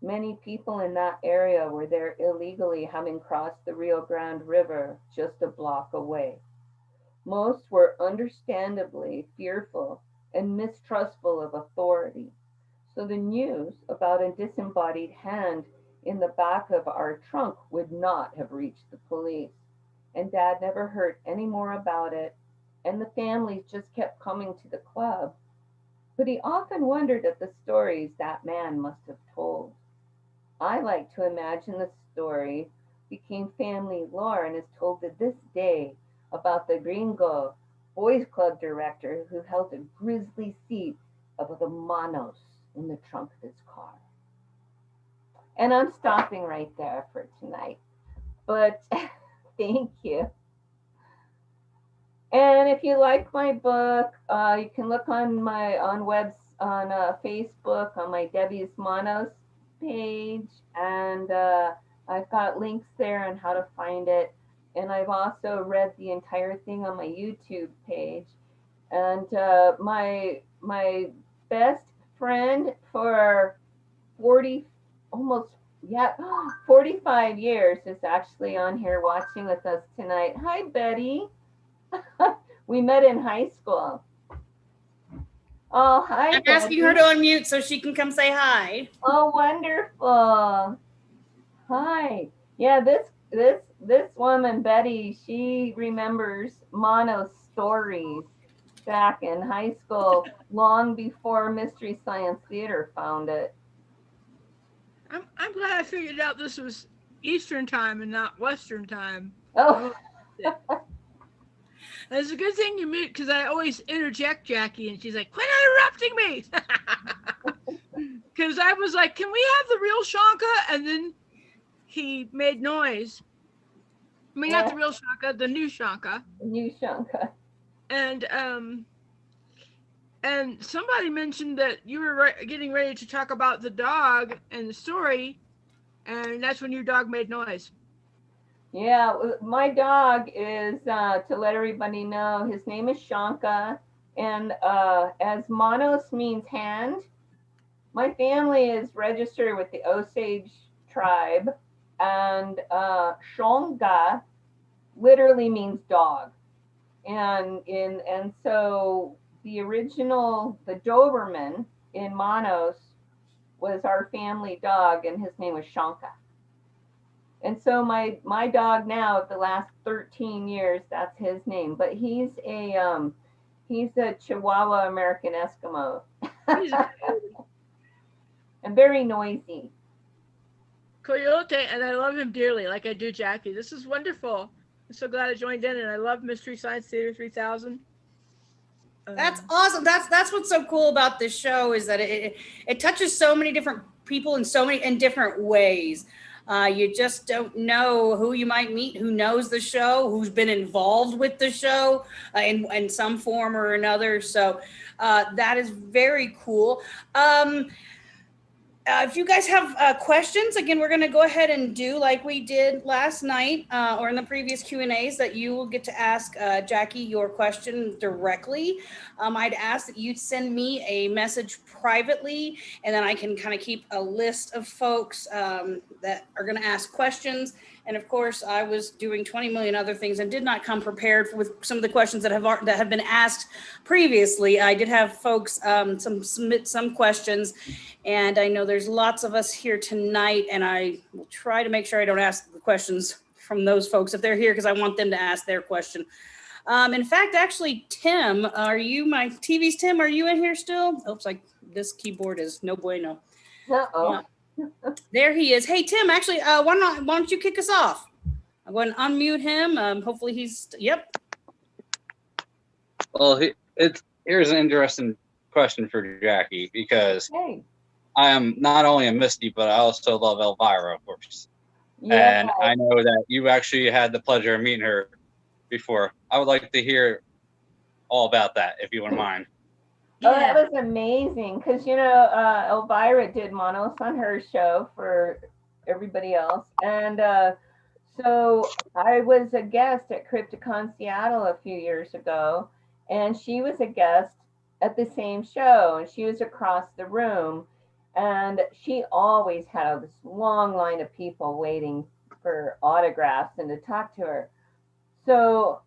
many people in that area were there illegally, having crossed the Rio Grande River just a block away. Most were understandably fearful and mistrustful of authority. So the news about a disembodied hand in the back of our trunk would not have reached the police. And Dad never heard any more about it, and the families just kept coming to the club. But he often wondered at the stories that man must have told. I like to imagine the story became family lore and is told to this day about the gringo boys club director who held a grisly seat above the Manos in the trunk of his car. And I'm stopping right there for tonight. But thank you. And if you like my book, you can look on my on Facebook on my Debbie's Manos page, and I've got links there on how to find it. And I've also read the entire thing on my YouTube page. And my best friend for 40 almost yeah 45 years is actually on here watching with us tonight. Hi, Betty. We met in high school. Oh, hi. I'm asking her to unmute so she can come say hi. Oh, wonderful. Hi. Yeah, this woman, Betty, she remembers Mono's stories back in high school, long before Mystery Science Theater found it. I'm glad I figured out this was Eastern time and not Western time. Oh. It's a good thing you mute, because I always interject Jackie, and she's like, "Quit interrupting me!" Because I was like, "Can we have the real Shanka?" And then he made noise. I mean, not the real Shanka, the new Shanka. The new Shanka. And somebody mentioned that you were getting ready to talk about the dog and the story, and that's when your dog made noise. Yeah, my dog is, to let everybody know, his name is Shanka, and as Manos means hand, my family is registered with the Osage tribe, and Shonga literally means dog, and so the original, the Doberman in Manos was our family dog, and his name was Shanka. And so my dog now, of the last 13 years, that's his name. But he's a Chihuahua American Eskimo. and very noisy. Coyote, and I love him dearly, like I do Jackie. This is wonderful. I'm so glad I joined in, and I love Mystery Science Theater 3000. That's awesome. That's what's so cool about this show is that it touches so many different people in different ways. You just don't know who you might meet, who knows the show, who's been involved with the show in some form or another. So that is very cool. If you guys have questions, again, we're going to go ahead and do like we did last night or in the previous Q&As, that you will get to ask Jackie your question directly. I'd ask that you send me a message privately, and then I can kind of keep a list of folks that are going to ask questions. And of course, I was doing 20 million other things and did not come prepared with some of the questions that have been asked previously. I did have folks submit some questions, and I know there's lots of us here tonight, and I will try to make sure I don't ask the questions from those folks if they're here, because I want them to ask their question. In fact, actually, Tim, my TV's Tim, are you in here still? Oops, this keyboard is no bueno. Uh-oh. There he is. Hey, Tim, actually, why don't you kick us off? I'm going to unmute him. Hopefully yep. Well, here's an interesting question for Jackie, because I am not only a Misty, but I also love Elvira, of course. Yeah. And I know that you actually had the pleasure of meeting her before. I would like to hear all about that, if you wouldn't mind. Oh, that was amazing, because, Elvira did Monos on her show for everybody else. And so I was a guest at Crypticon Seattle a few years ago, and she was a guest at the same show, and she was across the room. And she always had this long line of people waiting for autographs and to talk to her. So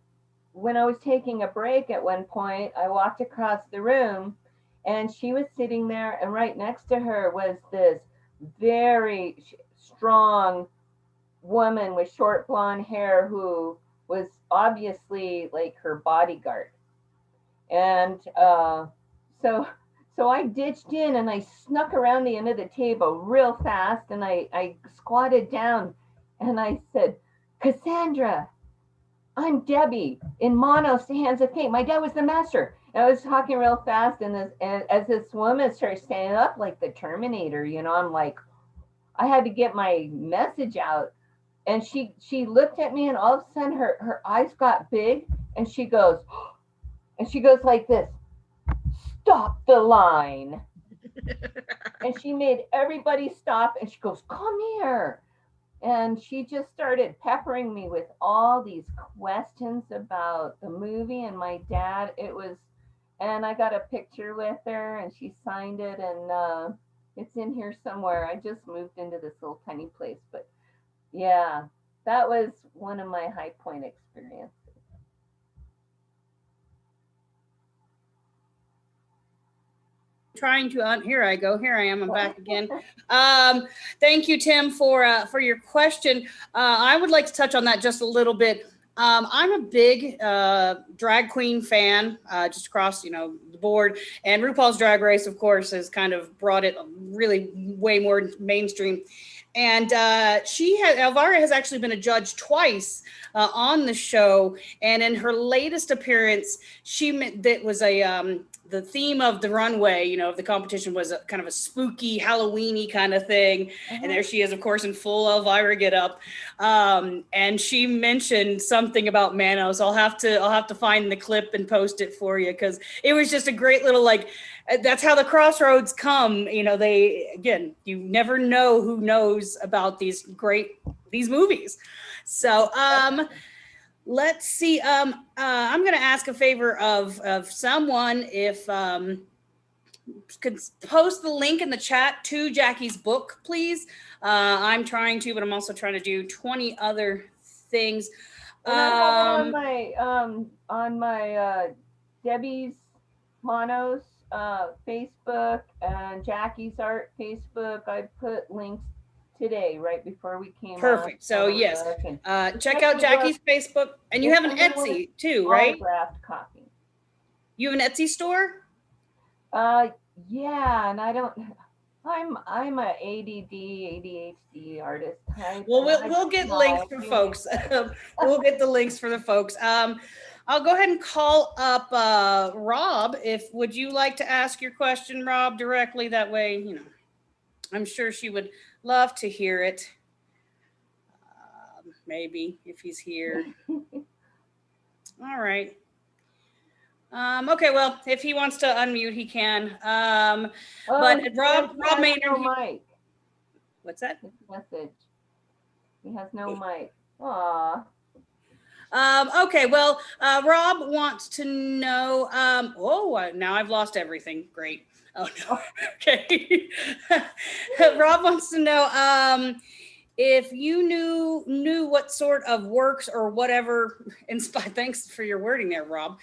when I was taking a break at one point, I walked across the room, and she was sitting there, and right next to her was this very strong woman with short blonde hair who was obviously like her bodyguard. And so I ditched in, and I snuck around the end of the table real fast, and I squatted down, and I said, "Cassandra, I'm Debbie in Monos, the Hands of Fate. My dad was the master." And I was talking real fast, and as this woman started standing up like the Terminator, I'm like, I had to get my message out. And she looked at me, and all of a sudden her eyes got big, and she goes like this, "Stop the line." And she made everybody stop, and she goes, "Come here." And she just started peppering me with all these questions about the movie and my dad. And I got a picture with her, and she signed it, and it's in here somewhere. I just moved into this little tiny place, but yeah, that was one of my high point experiences. Trying to here I am. I'm back again. Thank you, Tim, for your question. I would like to touch on that just a little bit. I'm a big drag queen fan, just across the board, and RuPaul's Drag Race, of course, has kind of brought it really way more mainstream. And Elvira has actually been a judge twice on the show, and in her latest appearance, the theme of the runway, of the competition was kind of a spooky, Halloween-y kind of thing. Mm-hmm. And there she is, of course, in full Elvira getup. And she mentioned something about Manos. I'll have to find the clip and post it for you, because it was just a great little, that's how the crossroads come. You never know who knows about these movies. So, let's see. I'm going to ask a favor of someone, if could post the link in the chat to Jackie's book, please. I'm trying to, but I'm also trying to do 20 other things. And I have it on my Debbie's Monos Facebook and Jackie's Art Facebook. I put links today right before we came. Perfect. So yes, check out Jackie's Facebook, and you have an Etsy too, right? Autographed copy. You have an Etsy store? Yeah, and I don't. I'm a ADD, ADHD artist type. Well, and I we'll just get lie links for if you folks. need- We'll get the links for the folks. I'll go ahead and call up Rob. Would you like to ask your question, Rob, directly? That way, I'm sure she would love to hear it. Maybe if he's here. All right. Okay, well, if he wants to unmute, he can. But Rob Maynard. No mic. What's that? His message. He has no mic. Aw. Okay, well, Rob wants to know. Now I've lost everything. Great. Oh no. Okay. Rob wants to know if you knew what sort of works or whatever inspired. Thanks for your wording there, Rob.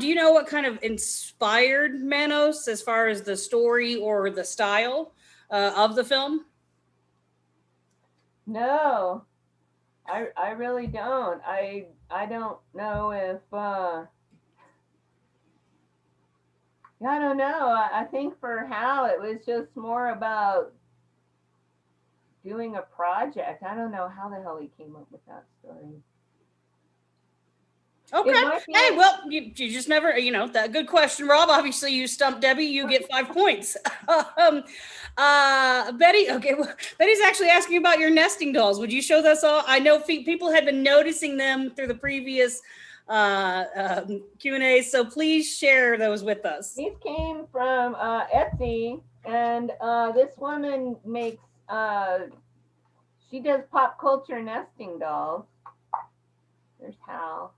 Do you know what kind of inspired Manos as far as the story or the style of the film? No, I really don't. I don't know if yeah, I don't know. I think for Hal it was just more about doing a project. I don't know how the hell he came up with that story. Okay. Hey, well, you just never, that good question, Rob. Obviously, you stumped Debbie. You get 5 points. Betty, okay, well, Betty's actually asking about your nesting dolls. Would you show us all? I know people had been noticing them through the previous Q&A, so please share those with us. These came from Etsy, and this woman makes, she does pop culture nesting dolls. There's Hal.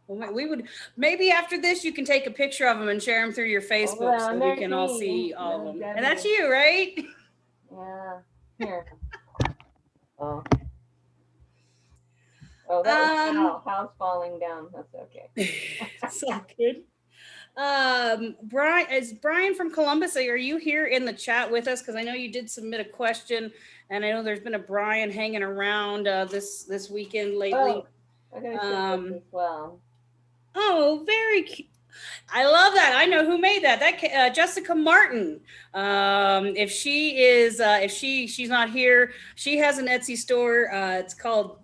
Well, we would maybe after this you can take a picture of them and share them through your Facebook so we can all see all of them. And that's you, right? Yeah. Here. Oh, that was Hal. Hal's falling down. That's okay. So good. Brian from Columbus, are you here in the chat with us? Because I know you did submit a question, and I know there's been a Brian hanging around this weekend lately. Oh, I gotta show this as well. Oh, very cute. I love that. I know who made that. That Jessica Martin. If she's not here, she has an Etsy store. It's called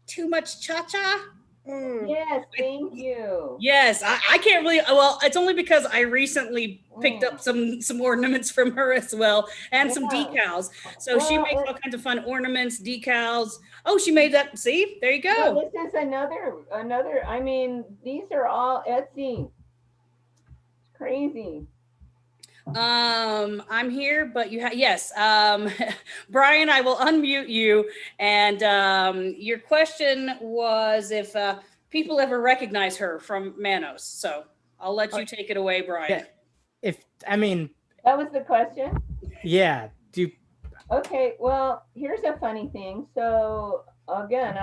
Too Much Cha-Cha. Yes, thank you. Yes, I can't really. Well, it's only because I recently picked up some ornaments from her as well, and some decals. So she makes all kinds of fun ornaments, decals. Oh, she made that. See, there you go. Well, this is another. I mean, these are all Etsy. It's crazy. I'm here, but yes. Brian, I will unmute you. And your question was if people ever recognize her from Manos. So I'll let you take it away, Brian. Yeah. That was the question? Yeah. Okay, well, here's a funny thing. So again,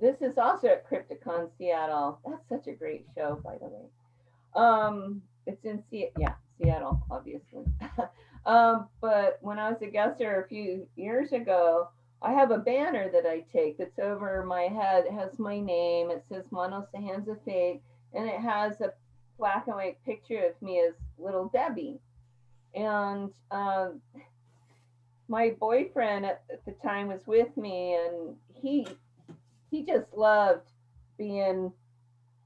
this is also at Crypticon Seattle. That's such a great show, by the way. It's in Seattle, obviously. But when I was a guest there a few years ago, I have a banner that I take that's over my head. It has my name. It says Manos, the Hands of Fate, and it has a black and white picture of me as little Debbie. And my boyfriend at the time was with me, and he just loved being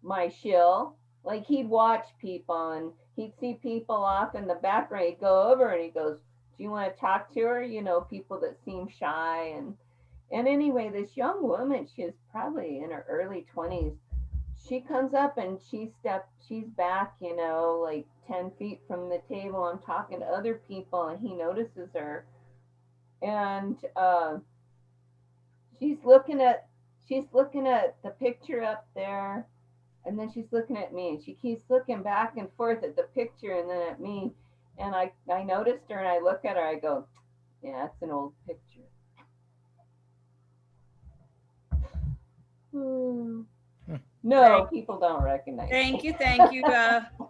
my shill. Like, he'd watch people and he'd see people off in the background. He'd go over and he goes, do you want to talk to her? People that seem shy. And anyway, this young woman, she was probably in her early 20s. She comes up and she's back, like 10 feet from the table. I'm talking to other people and he notices her. And she's looking at the picture up there. And then she's looking at me and she keeps looking back and forth at the picture and then at me. And I noticed her and I look at her, I go, yeah, that's an old picture. No, people don't recognize Thank you,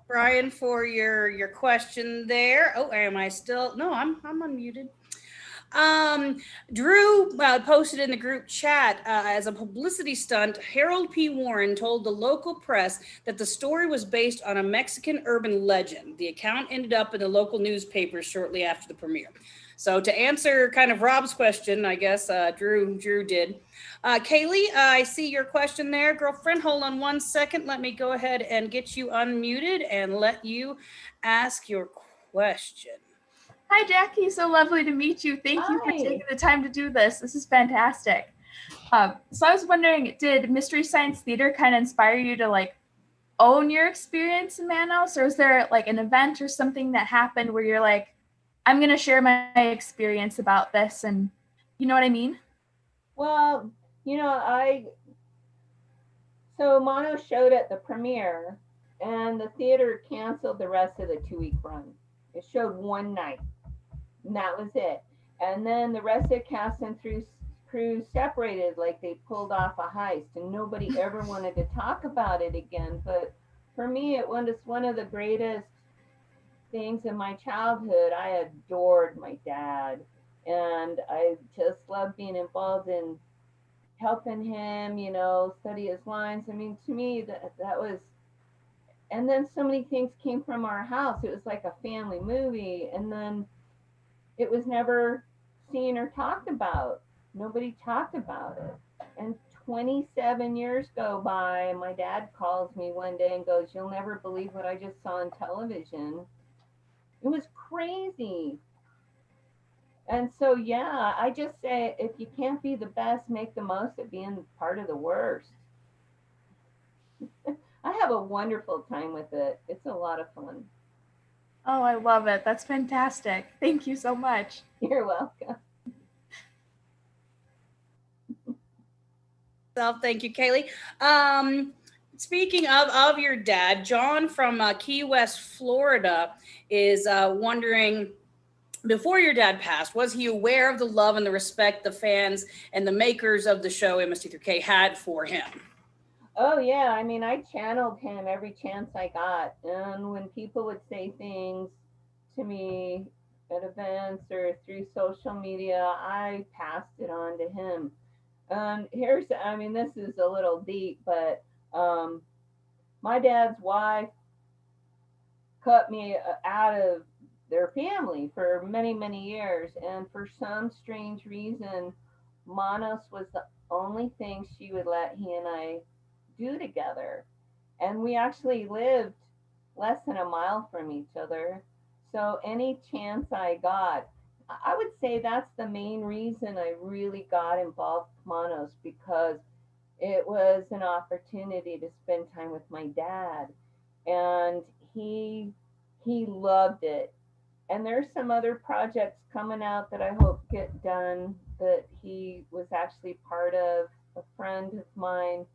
Brian, for your question there. Oh, am I still? No, I'm unmuted. Drew posted in the group chat as a publicity stunt, Harold P. Warren told the local press that the story was based on a Mexican urban legend. The account ended up in the local newspapers shortly after the premiere. So to answer kind of Rob's question, I guess Drew did. Kaylee, I see your question there. Girlfriend, hold on 1 second. Let me go ahead and get you unmuted and let you ask your question. Hi, Jackie. So lovely to meet you. Thank you for taking the time to do this. This is fantastic. So I was wondering, did Mystery Science Theater kind of inspire you to like own your experience in Manos, or is there like an event or something that happened where you're like, I'm going to share my experience about this, and you know what I mean? Well, so Mono showed at the premiere, and the theater canceled the rest of the 2-week run. It showed one night, and that was it. And then the rest of the cast and crew separated, like they pulled off a heist, and nobody ever wanted to talk about it again. But for me, it was one of the greatest things in my childhood. I adored my dad, and I just loved being involved in helping him, study his lines. I mean, to me, that was, and then so many things came from our house. It was like a family movie, and then it was never seen or talked about. Nobody talked about it. And 27 years go by, and my dad calls me one day and goes, "You'll never believe what I just saw on television." It was crazy. And so, yeah, I just say, if you can't be the best, make the most of being part of the worst. I have a wonderful time with it. It's a lot of fun. Oh, I love it. That's fantastic. Thank you so much. You're welcome. Thank you, Kaylee. Speaking of your dad, John from Key West, Florida, is wondering, before your dad passed, was he aware of the love and the respect the fans and the makers of the show MST3K had for him? Oh, yeah. I mean, I channeled him every chance I got. And when people would say things to me at events or through social media, I passed it on to him. This is a little deep, but my dad's wife cut me out of their family for many, many years. And for some strange reason, Manos was the only thing she would let he and I do together. And we actually lived less than a mile from each other. So any chance I got, I would say that's the main reason I really got involved with Manos, because it was an opportunity to spend time with my dad, and he loved it. And there's some other projects coming out that I hope get done that he was actually part of. A friend of mine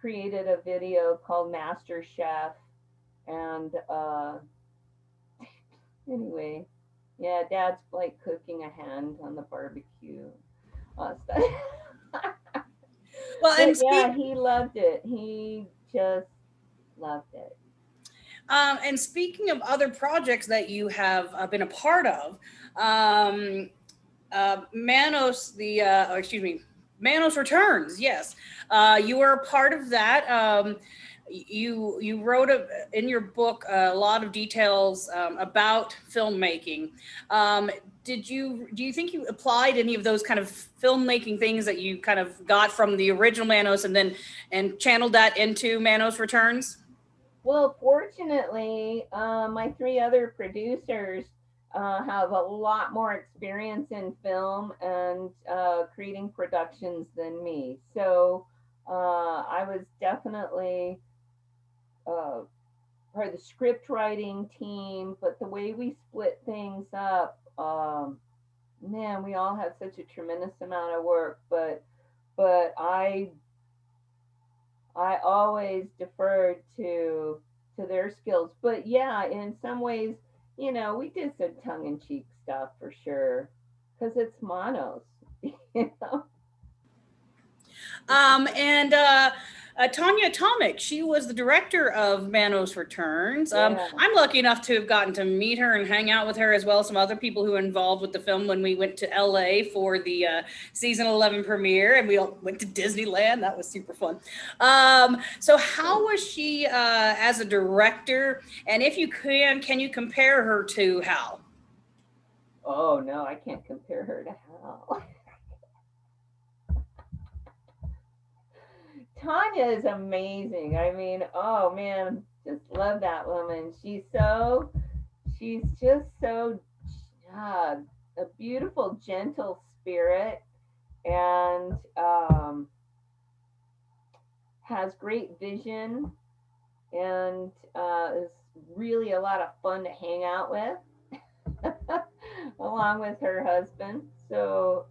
created a video called Master Chef, and anyway, yeah, Dad's like cooking a hand on the barbecue. Well, and yeah, he loved it. He just loved it. And speaking of other projects that you have been a part of, Manos, Manos Returns. Yes, you were a part of that. You wrote in your book a lot of details about filmmaking. Do you think you applied any of those kind of filmmaking things that you kind of got from the original Manos and channeled that into Manos Returns? Well, fortunately, my 3 other producers have a lot more experience in film and creating productions than me. So I was definitely part of the script writing team, but the way we split things up, man, we all had such a tremendous amount of work, but I always deferred to their skills. But yeah, in some ways, we did some tongue-in-cheek stuff for sure, because it's Manos. Tanya Atomic. She was the director of Manos Returns. Yeah. I'm lucky enough to have gotten to meet her and hang out with her, as well as some other people who were involved with the film when we went to LA for the season 11 premiere, and we all went to Disneyland. That was super fun. So how was she as a director? And if you can you compare her to Hal? Oh no, I can't compare her to Hal. Tanya is amazing. I mean, oh man, just love that woman. She's just so a beautiful, gentle spirit, and has great vision, and is really a lot of fun to hang out with, along with her husband. So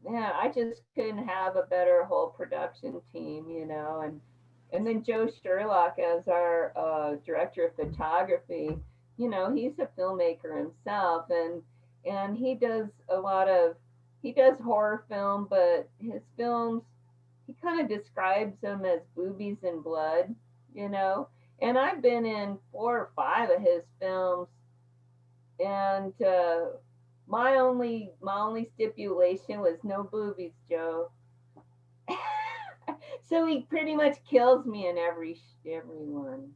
yeah, I just couldn't have a better whole production team, you know, and then Joe Sherlock as our director of photography, you know, he's a filmmaker himself, and he does horror film, but his films, he kind of describes them as boobies and blood, you know, and I've been in 4 or 5 of his films, and my only stipulation was no boobies, Joe. So he pretty much kills me in every one.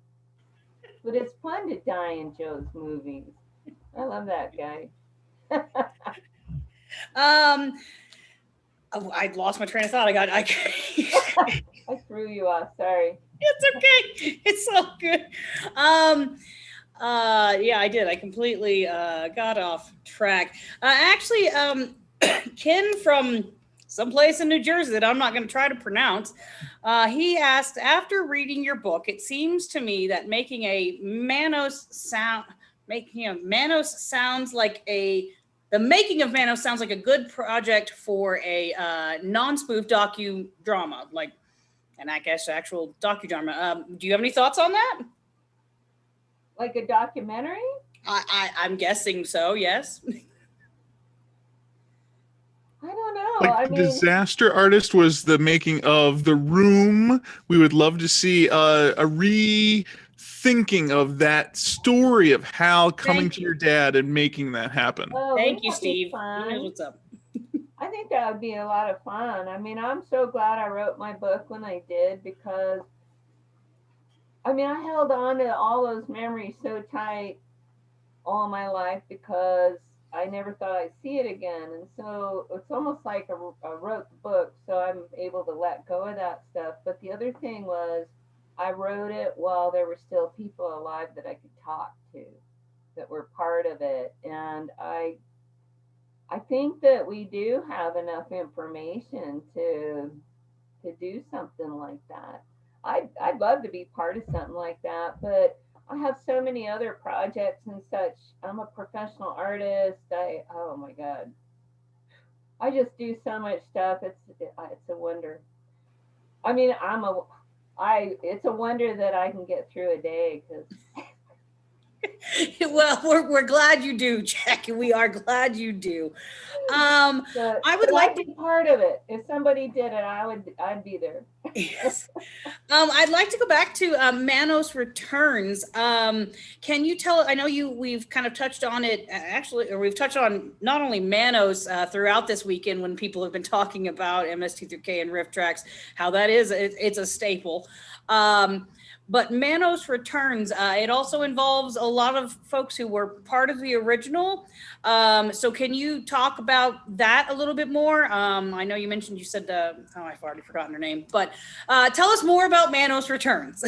But it's fun to die in Joe's movies. I love that guy. Oh, I lost my train of thought. I threw you off. Sorry. It's okay. It's all good. Yeah, I did. I completely got off track. Actually, Ken from someplace in New Jersey that I'm not going to try to pronounce, he asked, after reading your book, it seems to me that making a Manos sounds like the making of Manos sounds like a good project for a non-spoof docudrama, like an actual docudrama. Do you have any thoughts on that? Like a documentary? I'm guessing so, yes. I don't know. Like Disaster Artist was the making of The Room. We would love to see a rethinking of that story of Hal coming to your dad and making that happen. Oh, thank you, Steve. Who knows what's up? I think that would be a lot of fun. I mean, I'm so glad I wrote my book when I did, because I mean, I held on to all those memories so tight all my life because I never thought I'd see it again. And so it's almost like I wrote the book, so I'm able to let go of that stuff. But the other thing was, I wrote it while there were still people alive that I could talk to, that were part of it. And I think that we do have enough information to do something like that. I'd love to be part of something like that, but I have so many other projects and such. I'm a professional artist. Oh my God. I just do so much stuff. It's a wonder. I mean, it's a wonder that I can get through a day, because well, we're glad you do, Jackie. We are glad you do. I would like to be part of it. If somebody did it, I'd be there. Yes. I'd like to go back to Manos Returns. Can you tell? I know we've kind of touched on it actually, or we've touched on not only Manos throughout this weekend when people have been talking about MST3K and RiffTrax, how that is it's a staple. But Manos Returns, it also involves a lot of folks who were part of the original. So can you talk about that a little bit more? I know you said, I've already forgotten her name, but tell us more about Manos Returns.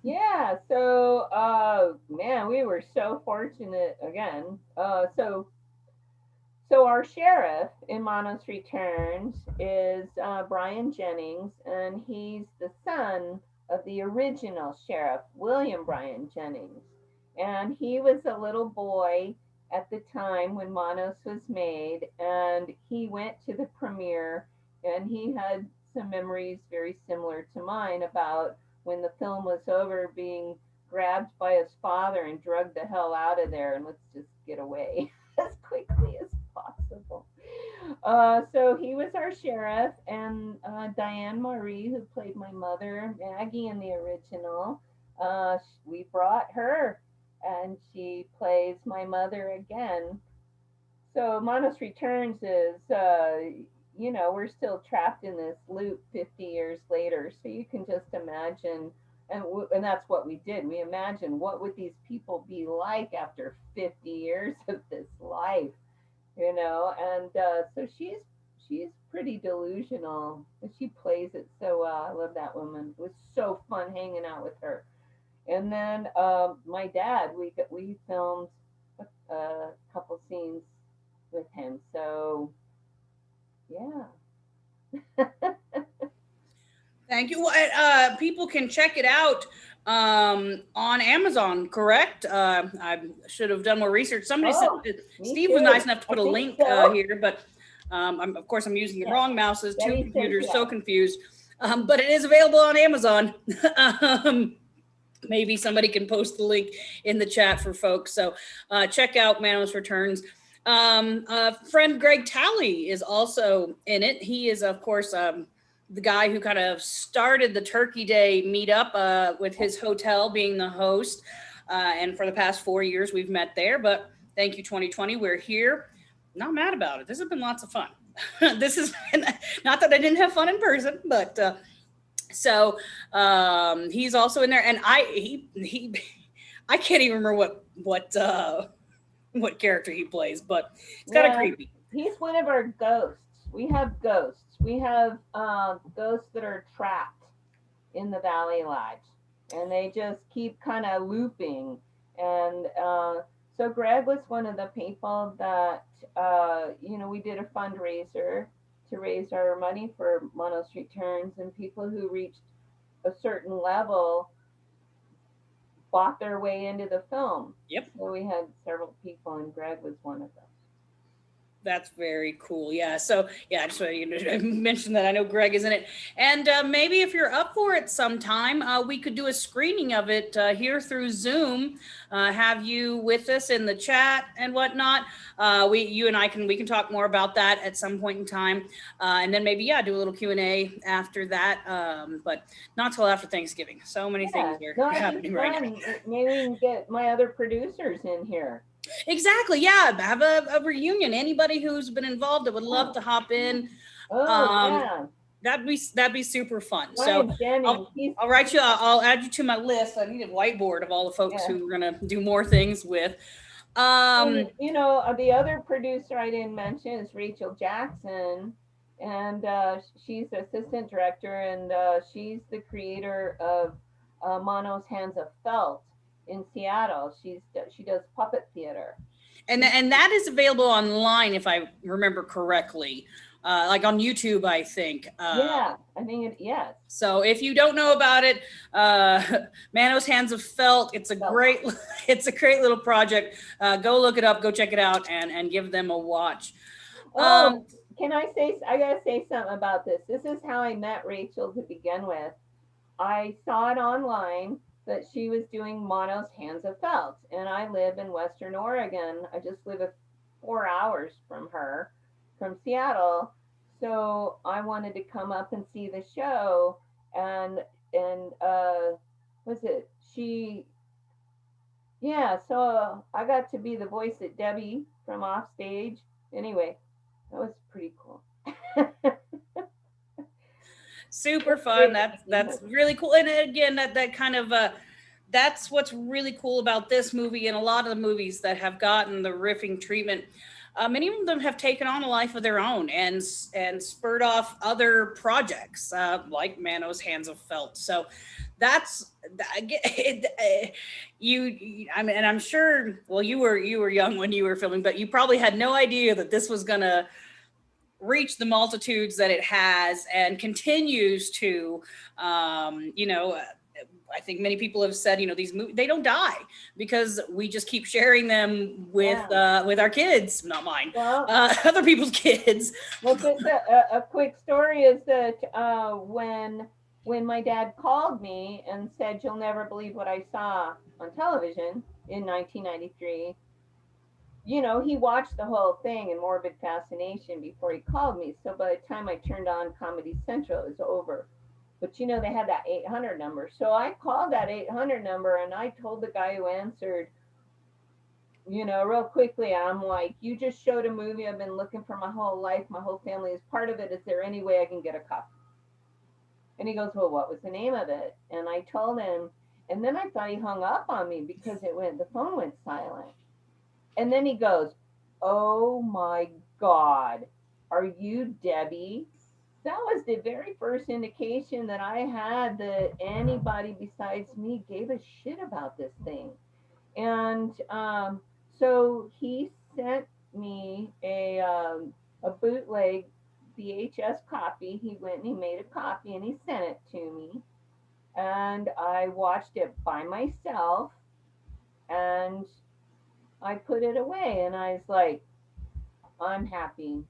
Yeah, so, man, we were so fortunate again. So our sheriff in Manos Returns is Brian Jennings, and he's the son of the original sheriff, William Brian Jennings. And he was a little boy at the time when Manos was made, and he went to the premiere, and he had some memories very similar to mine about when the film was over, being grabbed by his father and drugged the hell out of there, and let's just get away as quickly as possible. So he was our sheriff, and Diane Marie, who played my mother, Maggie in the original, we brought her, and she plays my mother again. So Monos Returns is, we're still trapped in this loop 50 years later. So you can just imagine, and that's what we did. We imagined what would these people be like after 50 years of this life, And so she's pretty delusional, and she plays it so well. I love that woman. It was so fun hanging out with her. And then my dad, we filmed a couple scenes with him. So yeah. Thank you. People can check it out on Amazon, correct? I should have done more research. Somebody said Steve was nice enough to put a link here, but of course I'm using the wrong mouses, two computers, so confused. But it is available on Amazon. Maybe somebody can post the link in the chat for folks. So check out Manos Returns. Friend Greg Talley is also in it. He is, of course, the guy who kind of started the Turkey Day meetup with his hotel being the host. And for the past 4 years, we've met there. But thank you, 2020. We're here. Not mad about it. This has been lots of fun. This is not that I didn't have fun in person, but so he's also in there. And I can't even remember what character he plays, but it's kind of creepy. He's one of our ghosts. We have ghosts. We have ghosts that are trapped in the Valley Lodge, and they just keep kind of looping. And so Greg was one of the people that, we did a fundraiser to raise our money for Monos Returns, and people who reached a certain level bought their way into the film. Yep. So we had several people, and Greg was one of them. That's very cool. Yeah. So yeah, I just want to mention that I know Greg is in it, and maybe if you're up for it sometime, we could do a screening of it here through Zoom. Have you with us in the chat and whatnot. You and I we can talk more about that at some point in time, and then maybe do a little Q&A after that. But not till after Thanksgiving. So many things are happening right now. Maybe we can get my other producers in here. Exactly. Yeah. Have a reunion. Anybody who's been involved, I would love to hop in. That'd be super fun. So I'll write you. I'll add you to my list. I need a whiteboard of all the folks who we're gonna do more things with. The other producer I didn't mention is Rachel Jackson, and she's the assistant director, and she's the creator of Mono's Hands of Felt in Seattle. She does puppet theater, and that is available online if I remember correctly, like on YouTube, I think. I think yes. So if you don't know about it, Mono's Hands of Felt, it's a great little project. Go look it up, go check it out, and give them a watch. Can I gotta say something about this. This is how I met Rachel to begin with. I saw it online that she was doing Mono's Hands of Felt, and I live in Western Oregon. I just live 4 hours from her, from Seattle. So I wanted to come up and see the show, and so I got to be the voice of Debbie from Offstage. Anyway, that was pretty cool. Super fun. That's really cool. And again, that kind of that's what's really cool about this movie and a lot of the movies that have gotten the riffing treatment. Many of them have taken on a life of their own and spurred off other projects like Mono's Hands of Felt. So that's and I'm sure. Well, you were young when you were filming, but you probably had no idea that this was gonna reach the multitudes that it has and continues to. I think many people have said, these movies, they don't die because we just keep sharing them with our kids, not mine, other people's kids. Well, a quick story is that when my dad called me and said, "You'll never believe what I saw on television" in 1993, you know, he watched the whole thing in morbid fascination before he called me. So by the time I turned on Comedy Central, it was over. But you know, they had that 800 number. So I called that 800 number and I told the guy who answered, you know, real quickly, I'm like, you just showed a movie I've been looking for my whole life. My whole family is part of it. Is there any way I can get a copy? And he goes, well, what was the name of it? And I told him, and then I thought he hung up on me because the phone went silent. And then he goes, oh my God, are you Debbie? That was the very first indication that I had that anybody besides me gave a shit about this thing. And so he sent me a bootleg VHS copy. He went and he made a copy and he sent it to me. And I watched it by myself and I put it away and I was like, I'm happy.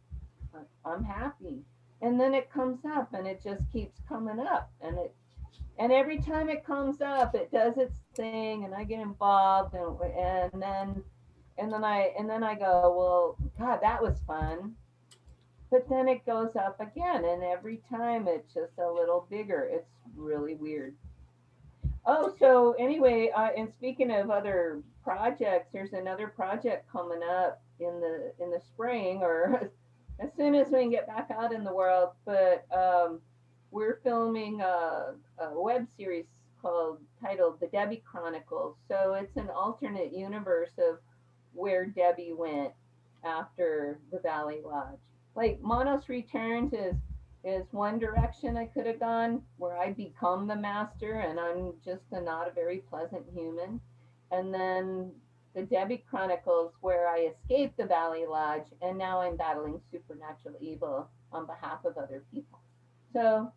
I'm happy. And then it comes up and it just keeps coming up and every time it comes up, it does its thing and I get involved and then I go, well, God, that was fun. But then it goes up again and every time it's just a little bigger. It's really weird. Oh, so anyway, and speaking of other projects, there's another project coming up in the spring, or as soon as we can get back out in the world. But we're filming a web series titled The Debbie Chronicles. So it's an alternate universe of where Debbie went after the Valley Lodge. Like Monos Returns is one direction I could have gone, where I become the master and I'm just not a very pleasant human. And then the Debbie Chronicles, where I escaped the Valley Lodge and now I'm battling supernatural evil on behalf of other people. So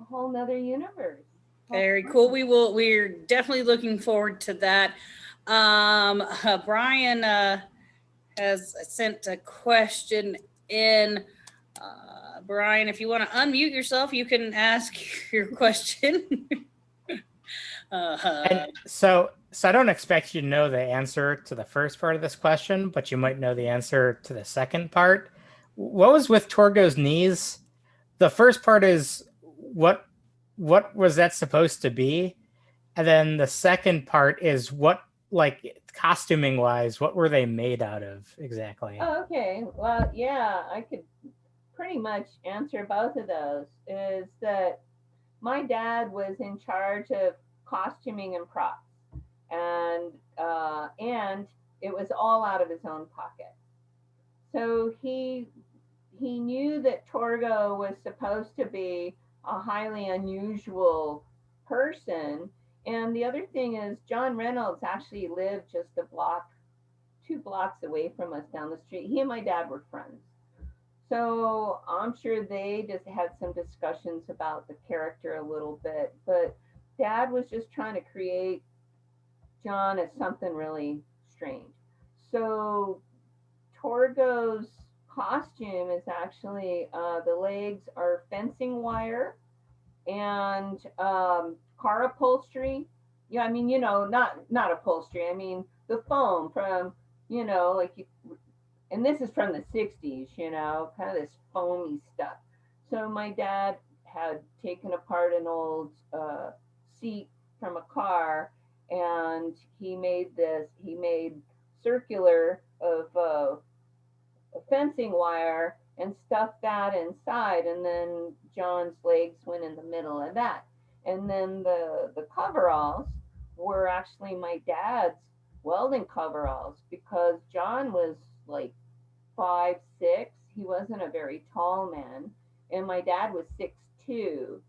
a whole nother universe. Very cool. We're definitely looking forward to that. Brian has sent a question in. Brian, if you want to unmute yourself, you can ask your question. And so I don't expect you to know the answer to the first part of this question, but you might know the answer to the second part. What was with Torgo's knees? The first part is what was that supposed to be? And then the second part is what, like costuming wise, what were they made out of exactly? Oh, okay. Well, yeah, I could pretty much answer both of those. Is that my dad was in charge of costuming and props, and it was all out of his own pocket. So he knew that Torgo was supposed to be a highly unusual person. And the other thing is John Reynolds actually lived just 2 blocks away from us down the street. He and my dad were friends. So I'm sure they just had some discussions about the character a little bit, but Dad was just trying to create John as something really strange. So Torgo's costume is actually, the legs are fencing wire and car upholstery. Yeah, I mean, you know, not upholstery. I mean, the foam from, you know, like and this is from the 60s, you know, kind of this foamy stuff. So my dad had taken apart an old seat from a car and he made circular of fencing wire and stuffed that inside. And then John's legs went in the middle of that. And then the coveralls were actually my dad's welding coveralls because John was like 5'6". He wasn't a very tall man, and my dad was 6'2".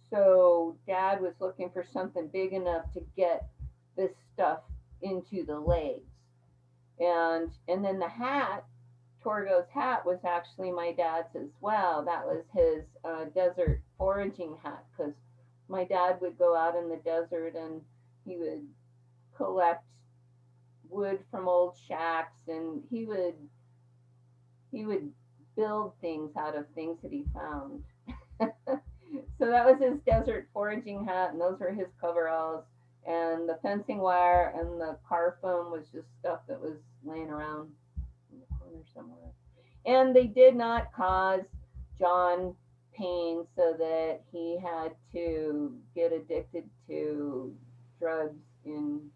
So Dad was looking for something big enough to get this stuff into the legs, and then the hat, Torgo's hat, was actually my dad's as well. That was his desert foraging hat because my dad would go out in the desert and he would collect wood from old shacks and he would build things out of things that he found. So that was his desert foraging hat and those were his coveralls, and the fencing wire and the car foam was just stuff that was laying around. or somewhere. And they did not cause John pain so that he had to get addicted to drugs in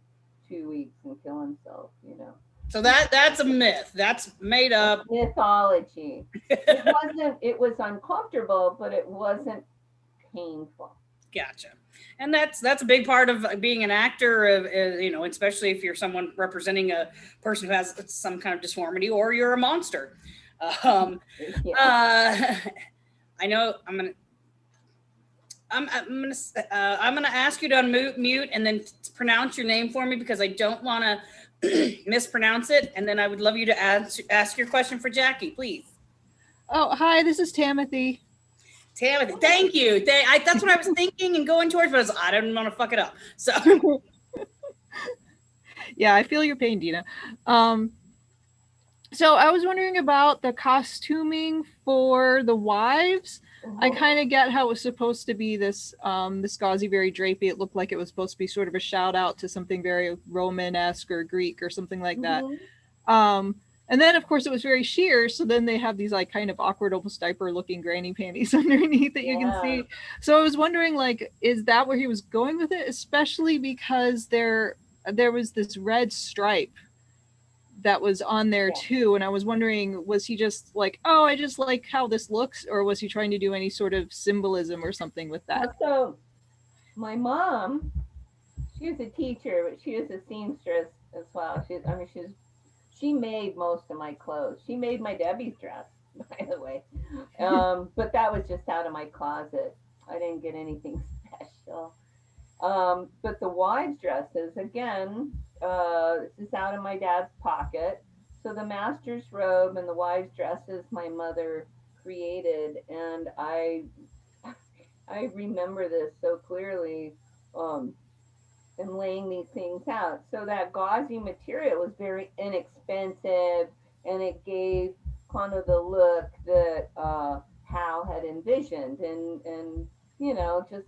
2 weeks and kill himself, you know. So that's a myth. That's made up. Mythology. It was uncomfortable, but it wasn't painful. Gotcha. And that's a big part of being an actor, you know, especially if you're someone representing a person who has some kind of deformity, or you're a monster. I know I'm gonna ask you to unmute and then pronounce your name for me, because I don't want to mispronounce it. And then I would love you to ask your question for Jackie, please. Oh, hi, this is Timothy. Timothy, thank you. That's what I was thinking and going towards, but I didn't want to fuck it up. So, yeah, I feel your pain, Dina. So I was wondering about the costuming for the wives. I kind of get how it was supposed to be this gauzy, very drapey. It looked like it was supposed to be sort of a shout out to something very Romanesque or Greek or something like that. And then, of course, it was very sheer. So then they have these like kind of awkward, almost diaper-looking granny panties underneath that you can see. So I was wondering, like, is that where he was going with it? Especially because there was this red stripe that was on there too. And I was wondering, was he just like, oh, I just like how this looks? Or was he trying to do any sort of symbolism or something with that? So my mom, she was a teacher, but she was a seamstress as well. She made most of my clothes. She made my Debbie's dress, by the way. But that was just out of my closet. I didn't get anything special. But the wives' dresses, again, this is out of my dad's pocket. So the master's robe and the wives' dresses my mother created, and I remember this so clearly. And laying these things out. So that gauzy material was very inexpensive, and it gave kind of the look that Hal had envisioned, and you know, just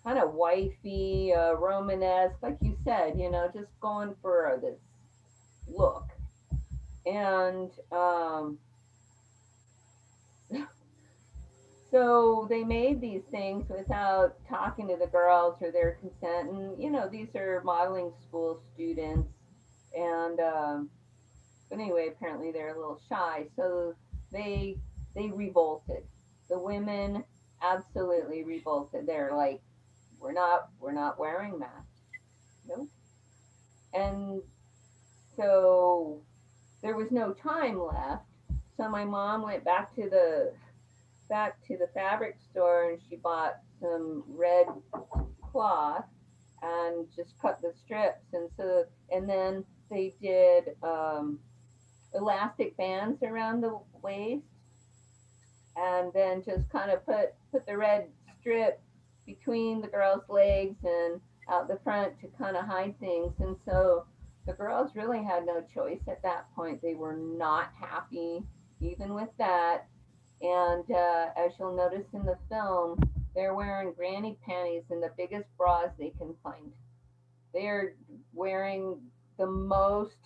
kind of wifey, Romanesque, like you said, you know, just going for this look. And so they made these things without talking to the girls or their consent. And, you know, these are modeling school students. And but anyway, apparently they're a little shy. So they revolted. The women absolutely revolted. They're like, we're not wearing masks. Nope. And so there was no time left. So my mom went back to the fabric store, and she bought some red cloth and just cut the strips. And then they did elastic bands around the waist, and then just kind of put the red strip between the girls' legs and out the front to kind of hide things. And so the girls really had no choice at that point. They were not happy even with that. And as you'll notice in the film, they're wearing granny panties and the biggest bras they can find. They're wearing the most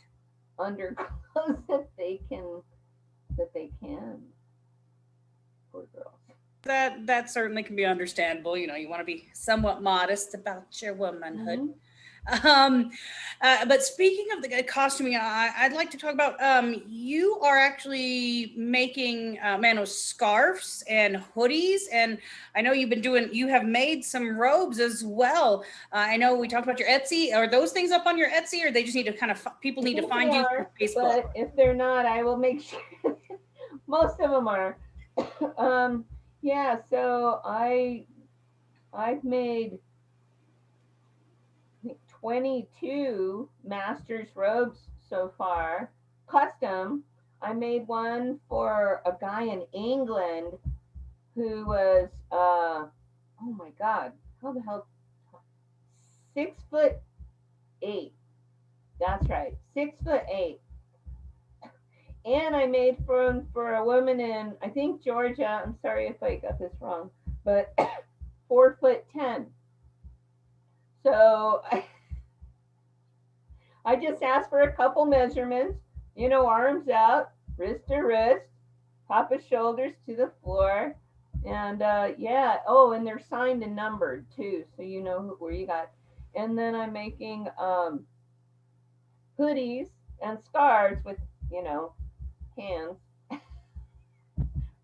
underclothes that they can. Poor girls. That certainly can be understandable. You know, you want to be somewhat modest about your womanhood. But speaking of the costuming, I'd like to talk about you are actually making Manos scarves and hoodies, and I know you have made some robes as well. I know we talked about your Etsy. Are those things up on your Etsy, or they just need to kind of people need to find you on Facebook? But if they're not, I will make sure. Most of them are. Yeah, so I've made 22 master's robes so far, custom. I made one for a guy in England who was, oh my God, how the hell, 6'8". That's right, 6'8". And I made for a woman in, I think, Georgia. I'm sorry if I got this wrong, but 4'10". So I just asked for a couple measurements, you know, arms out, wrist to wrist, Papa's shoulders to the floor. And yeah, oh, and they're signed and numbered too, so you know where you got. And then I'm making hoodies and scarves with, hands,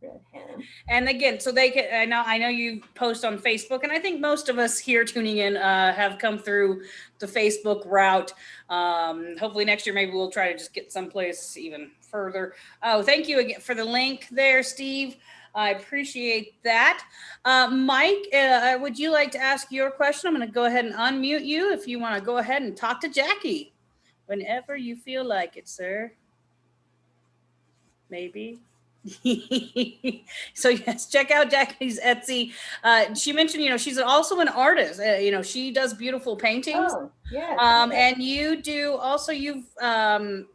red hands. And again, so they can. I know you post on Facebook, and I think most of us here tuning in have come through the Facebook route. Hopefully next year, maybe we'll try to just get someplace even further. Oh, thank you again for the link there, Steve. I appreciate that. Mike, would you like to ask your question? I'm going to go ahead and unmute you if you want to go ahead and talk to Jackie whenever you feel like it, sir. Maybe. So yes, check out Jackie's Etsy. She mentioned, she's also an artist. She does beautiful paintings. Oh, yeah. And you do also, you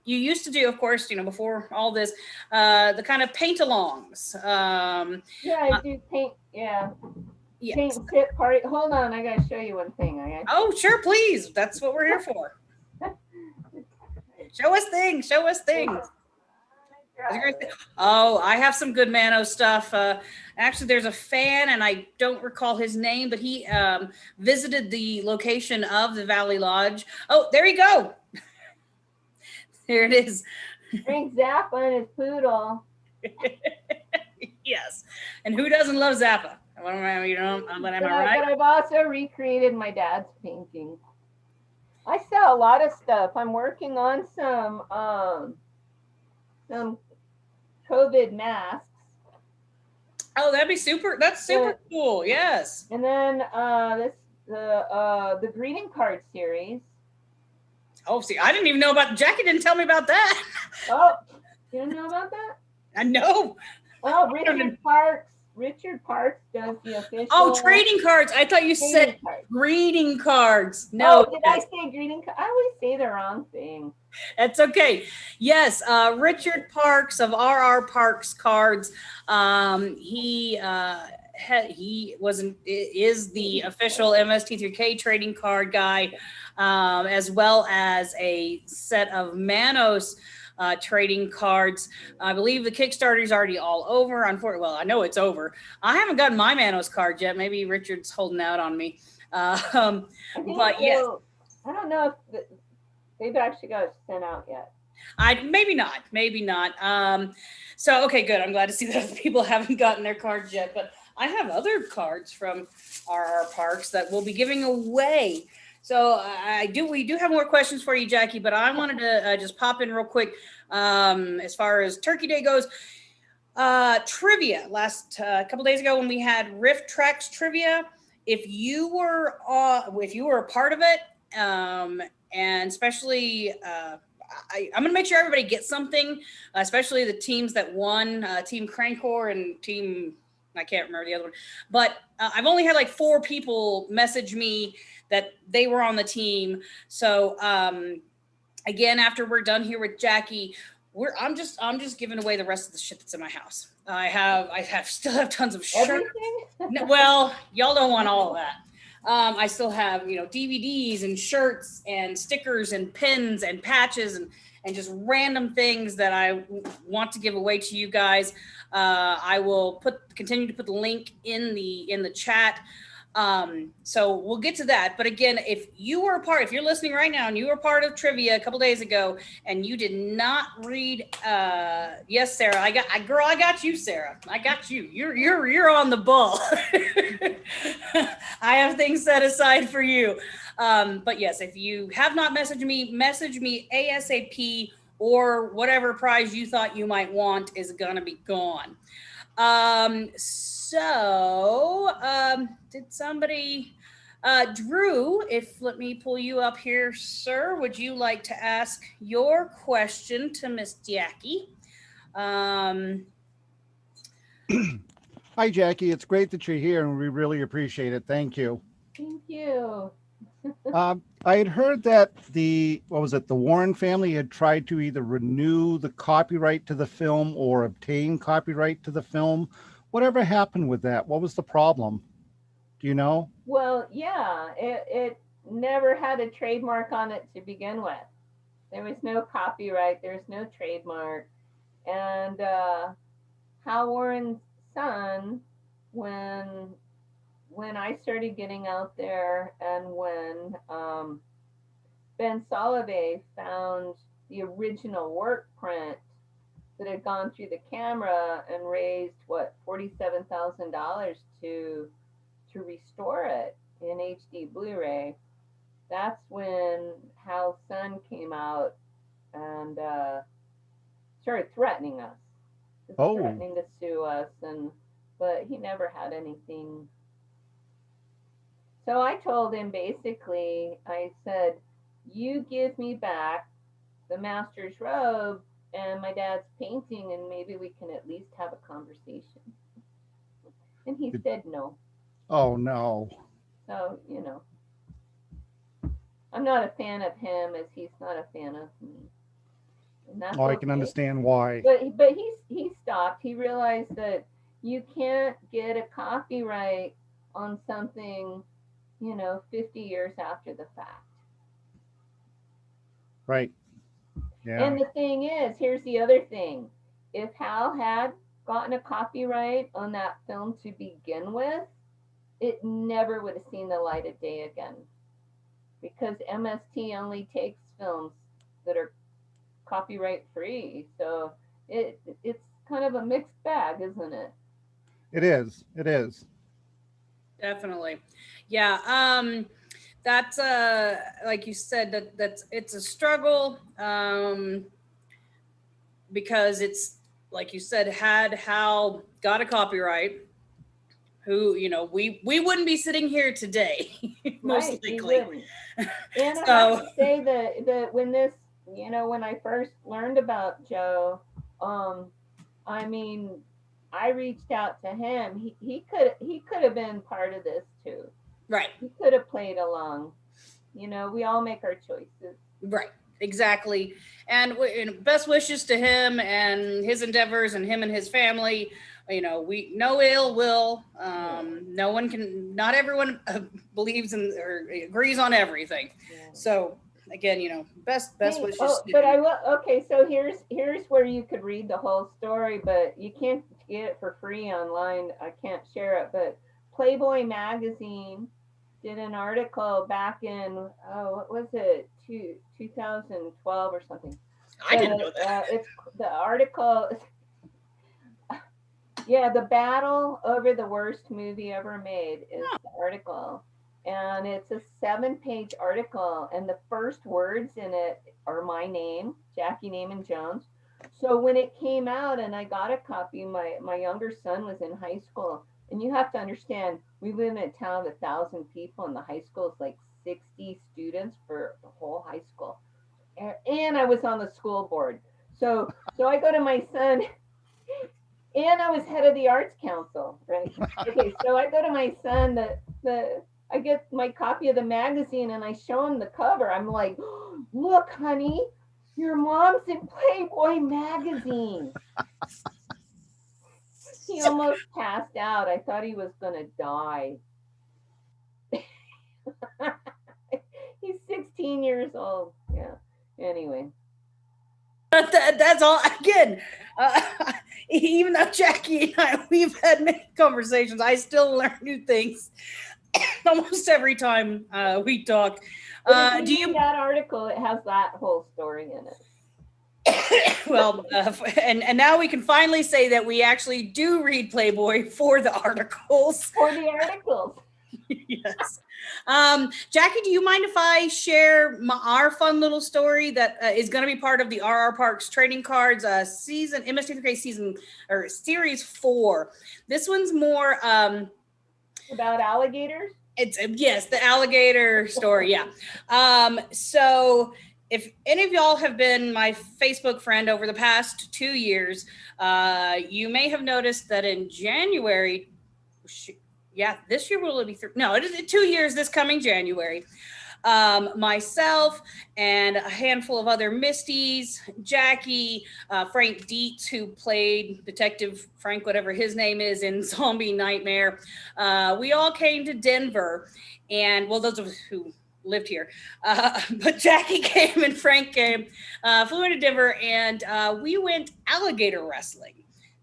used to do, of course, before all this, the kind of paint-alongs. Yeah, I do paint. Yeah. Yes. Paint tip party. Hold on, I gotta show you one thing. Oh, sure, please. That's what we're here for. Show us things. Show us things. Oh, I have some good Mano stuff. Actually, there's a fan, and I don't recall his name, but he visited the location of the Valley Lodge. Oh, there you go. There it is. Frank Zappa and his poodle. Yes. And who doesn't love Zappa? Am I right? But I've also recreated my dad's painting. I sell a lot of stuff. I'm working on some COVID masks. Oh, that'd be super. That's super cool. Yes. And then the greeting card series. Oh, see, I didn't even know about. Jackie didn't tell me about that. Oh, you didn't know about that? I know. Oh, Richard Parks does the official. Oh, trading cards. I thought you said greeting cards. No. Oh, did I say greeting cards? I always say the wrong thing. That's okay. Yes, Richard Parks of RR Parks Cards. He is the official MST3K trading card guy, as well as a set of Manos trading cards. I believe the Kickstarter is already all over. Unfortunately, well, I know it's over. I haven't gotten my Manos card yet. Maybe Richard's holding out on me. But yes. I don't know if they've actually got it sent out yet. Maybe not. So, okay, good. I'm glad to see that other people haven't gotten their cards yet, but I have other cards from RR Parks that we'll be giving away. So we do have more questions for you, Jackie, but I wanted to just pop in real quick. As far as Turkey Day goes, trivia last couple days ago when we had Rift Tracks trivia, if you were a part of it, and especially I'm going to make sure everybody gets something, especially the teams that won, Team Crankcore and Team, I can't remember the other one, but I've only had like 4 people message me that they were on the team. So again, after we're done here with Jackie, I'm just giving away the rest of the shit that's in my house. I still have tons of shirts. Well, y'all don't want all of that. I still have, DVDs and shirts and stickers and pins and patches and just random things that I want to give away to you guys. I will continue to put the link in the chat. So we'll get to that. But again, if you're listening right now and you were part of trivia a couple days ago and you did not read, yes, Sarah, I got you, Sarah. I got you. You're on the ball. I have things set aside for you. But yes, if you have not messaged me, message me ASAP, or whatever prize you thought you might want is gonna be gone. Did somebody, Drew, let me pull you up here, sir. Would you like to ask your question to Miss Jackie? Hi, Jackie. It's great that you're here, and we really appreciate it. Thank you. Thank you. I had heard that the Warren family had tried to either renew the copyright to the film or obtain copyright to the film. Whatever happened with that? What was the problem? Do you know? Well, yeah, it never had a trademark on it to begin with. There was no copyright. There's no trademark. And Hal Warren's son, when I started getting out there, and when Ben Solovey found the original work print that had gone through the camera and raised what, $47,000 to restore it in HD Blu-ray, that's when Hal's son came out and started threatening us, threatening to sue us, but he never had anything. So I told him, basically, I said, you give me back the master's robe and my dad's painting, and maybe we can at least have a conversation. And he said no. Oh, no. So, you know, I'm not a fan of him as he's not a fan of me. And that's I can understand why. But he stopped. He realized that you can't get a copyright on something, you know, 50 years after the fact. Right. Yeah. And the thing is, here's the other thing. If Hal had gotten a copyright on that film to begin with, it never would have seen the light of day again. Because MST only takes films that are copyright free. So it's kind of a mixed bag, isn't it? It is. It is. Definitely. Yeah. That's like you said, it's a struggle, because it's like you said, had Hal got a copyright, who, you know, we wouldn't be sitting here today, most likely. And I have to say that when this, you know, when I first learned about Joe, I mean, I reached out to him. He could have been part of this too. Right. He could have played along. You know, we all make our choices. Right. Exactly. And best wishes to him and his endeavors and him and his family. You know, we no ill will. No one can, not everyone believes in or agrees on everything. Yeah. So again, you know, best wishes. But I will. Okay, so here's where you could read the whole story, but you can't get it for free online. I can't share it, but Playboy magazine did an article back in, what was it, 2012 or something. I didn't know that. It's the article. Yeah, the battle over the worst movie ever made is the article. And it's a 7-page article, and the first words in it are my name, Jackie Naaman Jones. So when it came out and I got a copy, my younger son was in high school. And you have to understand, we live in a town of 1,000 people, and the high school is like 60 students for the whole high school. And I was on the school board. So I go to my son, and I was head of the arts council, right? Okay, so I go to my son, I get my copy of the magazine, and I show him the cover. I'm like, look, honey, your mom's in Playboy magazine. He almost passed out. I thought he was going to die. He's 16 years old. Yeah. Anyway. That's all. Again, even though Jackie and I, we've had many conversations, I still learn new things almost every time we talk. Do you that article? It has that whole story in it. Well, and now we can finally say that we actually do read Playboy for the articles. For the articles. Yes. Jackie, do you mind if I share our fun little story that is going to be part of the RR Parks trading cards season, MST3K season or series 4? This one's more about alligators. It's yes, the alligator story. Yeah. So if any of y'all have been my Facebook friend over the past 2 years, you may have noticed that in January, this year will be no, it is 2 years this coming January. Myself and a handful of other Misties, Jackie, Frank Dietz, who played Detective Frank, whatever his name is, in Zombie Nightmare. We all came to Denver, and well, those of us who lived here. But Jackie came and Frank came, flew into Denver, and we went alligator wrestling.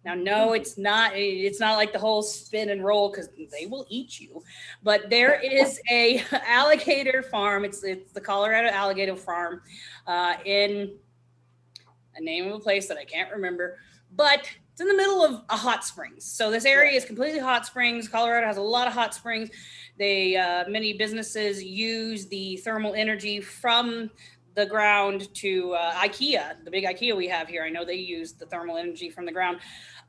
Now, no, it's not like the whole spin and roll because they will eat you. But there is a alligator farm. It's the Colorado Alligator Farm in a name of a place that I can't remember, but it's in the middle of a hot springs. So this area is completely hot springs. Colorado has a lot of hot springs. Many businesses use the thermal energy from the ground to IKEA, the big IKEA we have here. I know they use the thermal energy from the ground.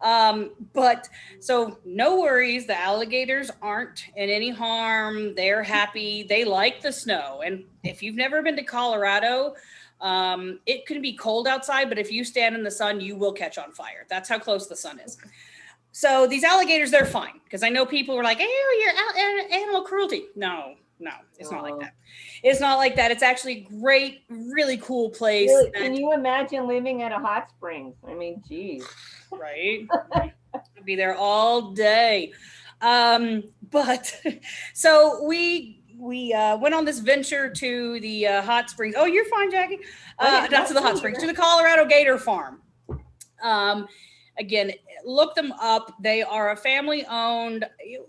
But so no worries, the alligators aren't in any harm. They're happy. They like the snow. And if you've never been to Colorado, it can be cold outside, but if you stand in the sun, you will catch on fire. That's how close the sun is. So these alligators, they're fine. Because I know people were like, "Hey, you're animal cruelty." No, it's not like that. It's not like that. It's actually a great, really cool place. Really, can you imagine living at a hot springs? I mean, geez. Right? I'd be there all day. But so we went on this venture to the hot springs. Oh, you're fine, Jackie. Not to the hot springs, to the Colorado Gator Farm. Again, look them up. They are a family-owned.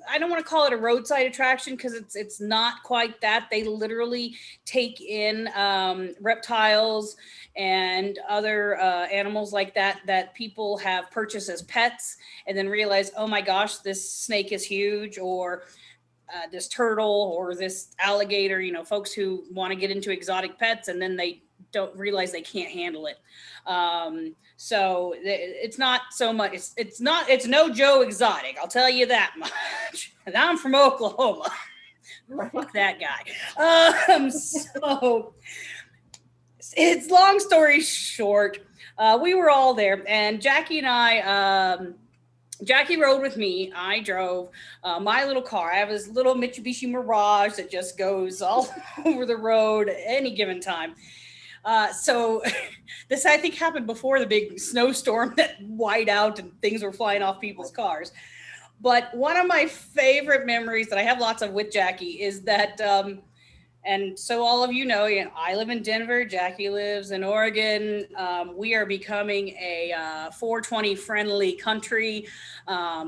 I don't want to call it a roadside attraction because it's not quite that. They literally take in reptiles and other animals like that people have purchased as pets, and then realize, oh my gosh, this snake is huge, or this turtle, or this alligator. Folks who want to get into exotic pets, and then they don't realize they can't handle it. So it's not so much, it's no Joe Exotic, I'll tell you that much. And I'm from Oklahoma. Fuck that guy. So it's long story short, we were all there, and Jackie and I, Jackie rode with me. I drove my little car. I have this little Mitsubishi Mirage that just goes all over the road at any given time. So this, I think, happened before the big snowstorm that white out and things were flying off people's cars. But one of my favorite memories that I have lots of with Jackie is that, and so all of you know, I live in Denver, Jackie lives in Oregon. We are becoming a 420 friendly country.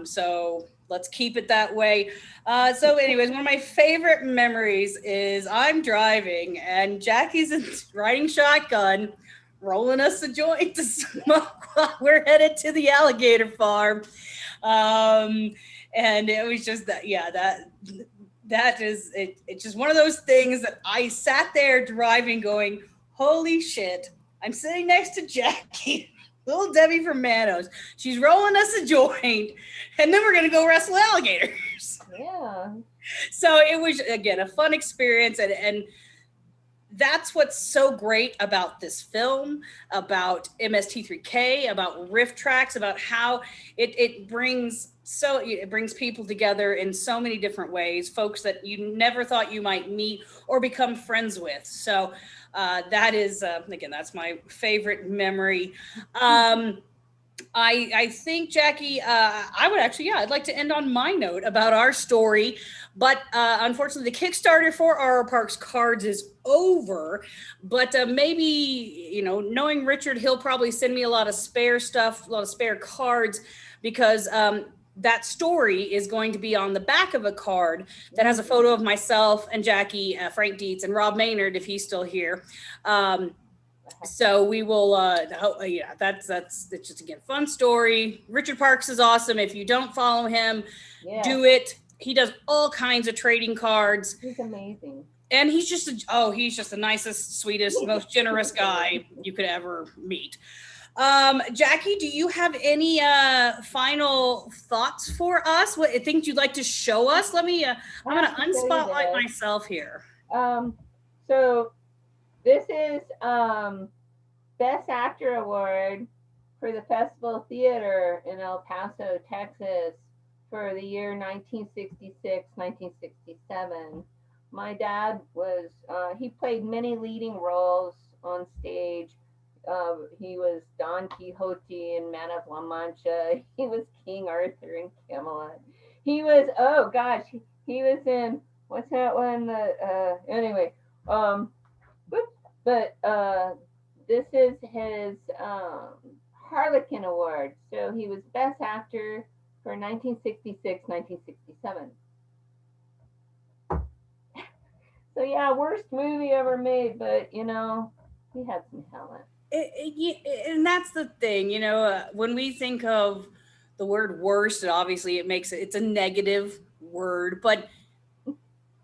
So let's keep it that way. So anyways, one of my favorite memories is I'm driving and Jackie's riding shotgun, rolling us a joint to smoke while we're headed to the alligator farm. And it was just that, that is it. It's just one of those things that I sat there driving going, holy shit, I'm sitting next to Jackie, little Debbie from Manos. She's rolling us a joint, and then we're going to go wrestle alligators. Yeah. So it was, again, a fun experience. And that's what's so great about this film, about MST3K, about Riff Tracks, about how it brings people together in so many different ways, folks that you never thought you might meet or become friends with. So that is, again, that's my favorite memory. I think, Jackie, I would actually, I'd like to end on my note about our story, but unfortunately the Kickstarter for RR Parks Cards is over, but maybe, knowing Richard, he'll probably send me a lot of spare stuff, a lot of spare cards, because that story is going to be on the back of a card that has a photo of myself and Jackie, Frank Dietz, and Rob Maynard, if he's still here. So we will, it's just, again, fun story. Richard Parks is awesome. If you don't follow him, do it. He does all kinds of trading cards. He's amazing. And he's just the nicest, sweetest, most generous guy you could ever meet. Jackie, do you have any final thoughts for us? What things you'd like to show us? I'm going to unspotlight myself here. So this is Best Actor Award for the Festival Theater in El Paso, Texas for the year 1966, 1967. My dad was, he played many leading roles on stage. He was Don Quixote in Man of La Mancha. He was King Arthur in Camelot. He was, he was in, what's that one? Anyway, Whoops. But this is his Harlequin Award. So he was Best Actor for 1966, 1967. So yeah, worst movie ever made, but you know, he had some talent. And that's the thing, you know, when we think of the word worst, and obviously it's a negative word, but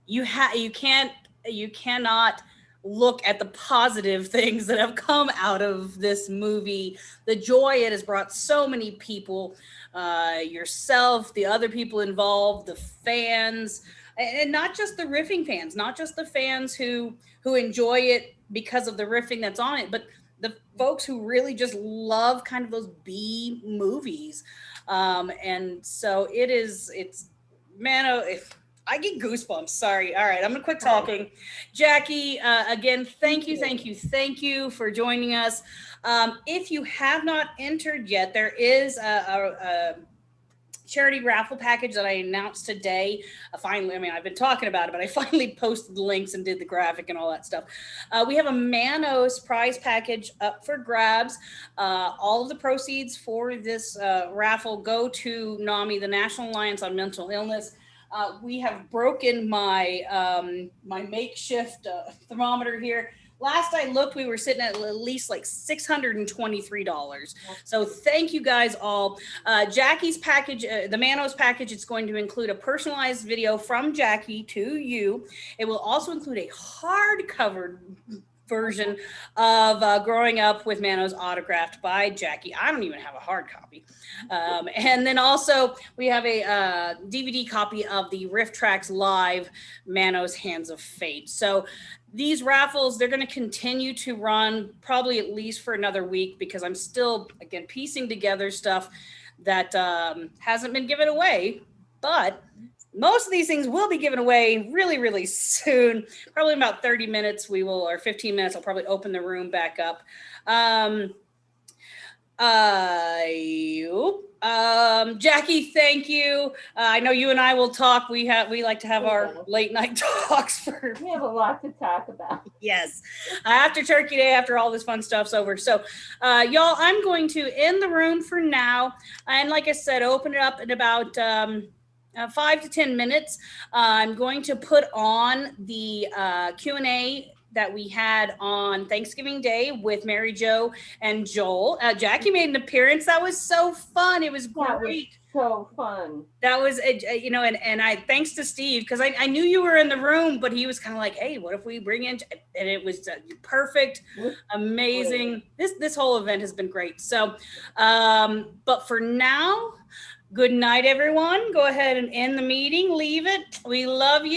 you cannot look at the positive things that have come out of this movie. The joy it has brought so many people, yourself, the other people involved, the fans, and not just the riffing fans, not just the fans who enjoy it because of the riffing that's on it, but the folks who really just love kind of those B movies. And so it's if I get goosebumps. Sorry. All right. I'm going to quit talking. Jackie, again, thank you for joining us. If you have not entered yet, there is a charity raffle package that I announced today. I've been talking about it, but I finally posted the links and did the graphic and all that stuff. We have a Manos prize package up for grabs. All of the proceeds for this raffle go to NAMI, the National Alliance on Mental Illness. We have broken my my makeshift thermometer here. Last I looked, we were sitting at least like $623. So thank you guys all. Jackie's package, the Manos package, it's going to include a personalized video from Jackie to you. It will also include a hardcover version of Growing Up with Manos autographed by Jackie. I don't even have a hard copy. And then also we have a DVD copy of the Riff Tracks Live Manos Hands of Fate. So these raffles, they're going to continue to run probably at least for another week, because I'm still, again, piecing together stuff that hasn't been given away, but most of these things will be given away really, really soon. Probably in about 30 minutes, or 15 minutes, I'll probably open the room back up. Jackie, thank you. I know you and I will talk. We like to have our late night talks. We have a lot to talk about. Yes. After Turkey Day, after all this fun stuff's over. So y'all, I'm going to end the room for now. And like I said, open it up in about 5 to 10 minutes. I'm going to put on the Q&A that we had on Thanksgiving Day with Mary Jo and Joel. Jackie made an appearance. That was so fun. It was great. So fun. That was, you know, and I, thanks to Steve, because I knew you were in the room, but he was kind of like, hey, what if we bring in, and it was perfect, amazing. This whole event has been great. So, but for now, good night, everyone. Go ahead and end the meeting. Leave it. We love you.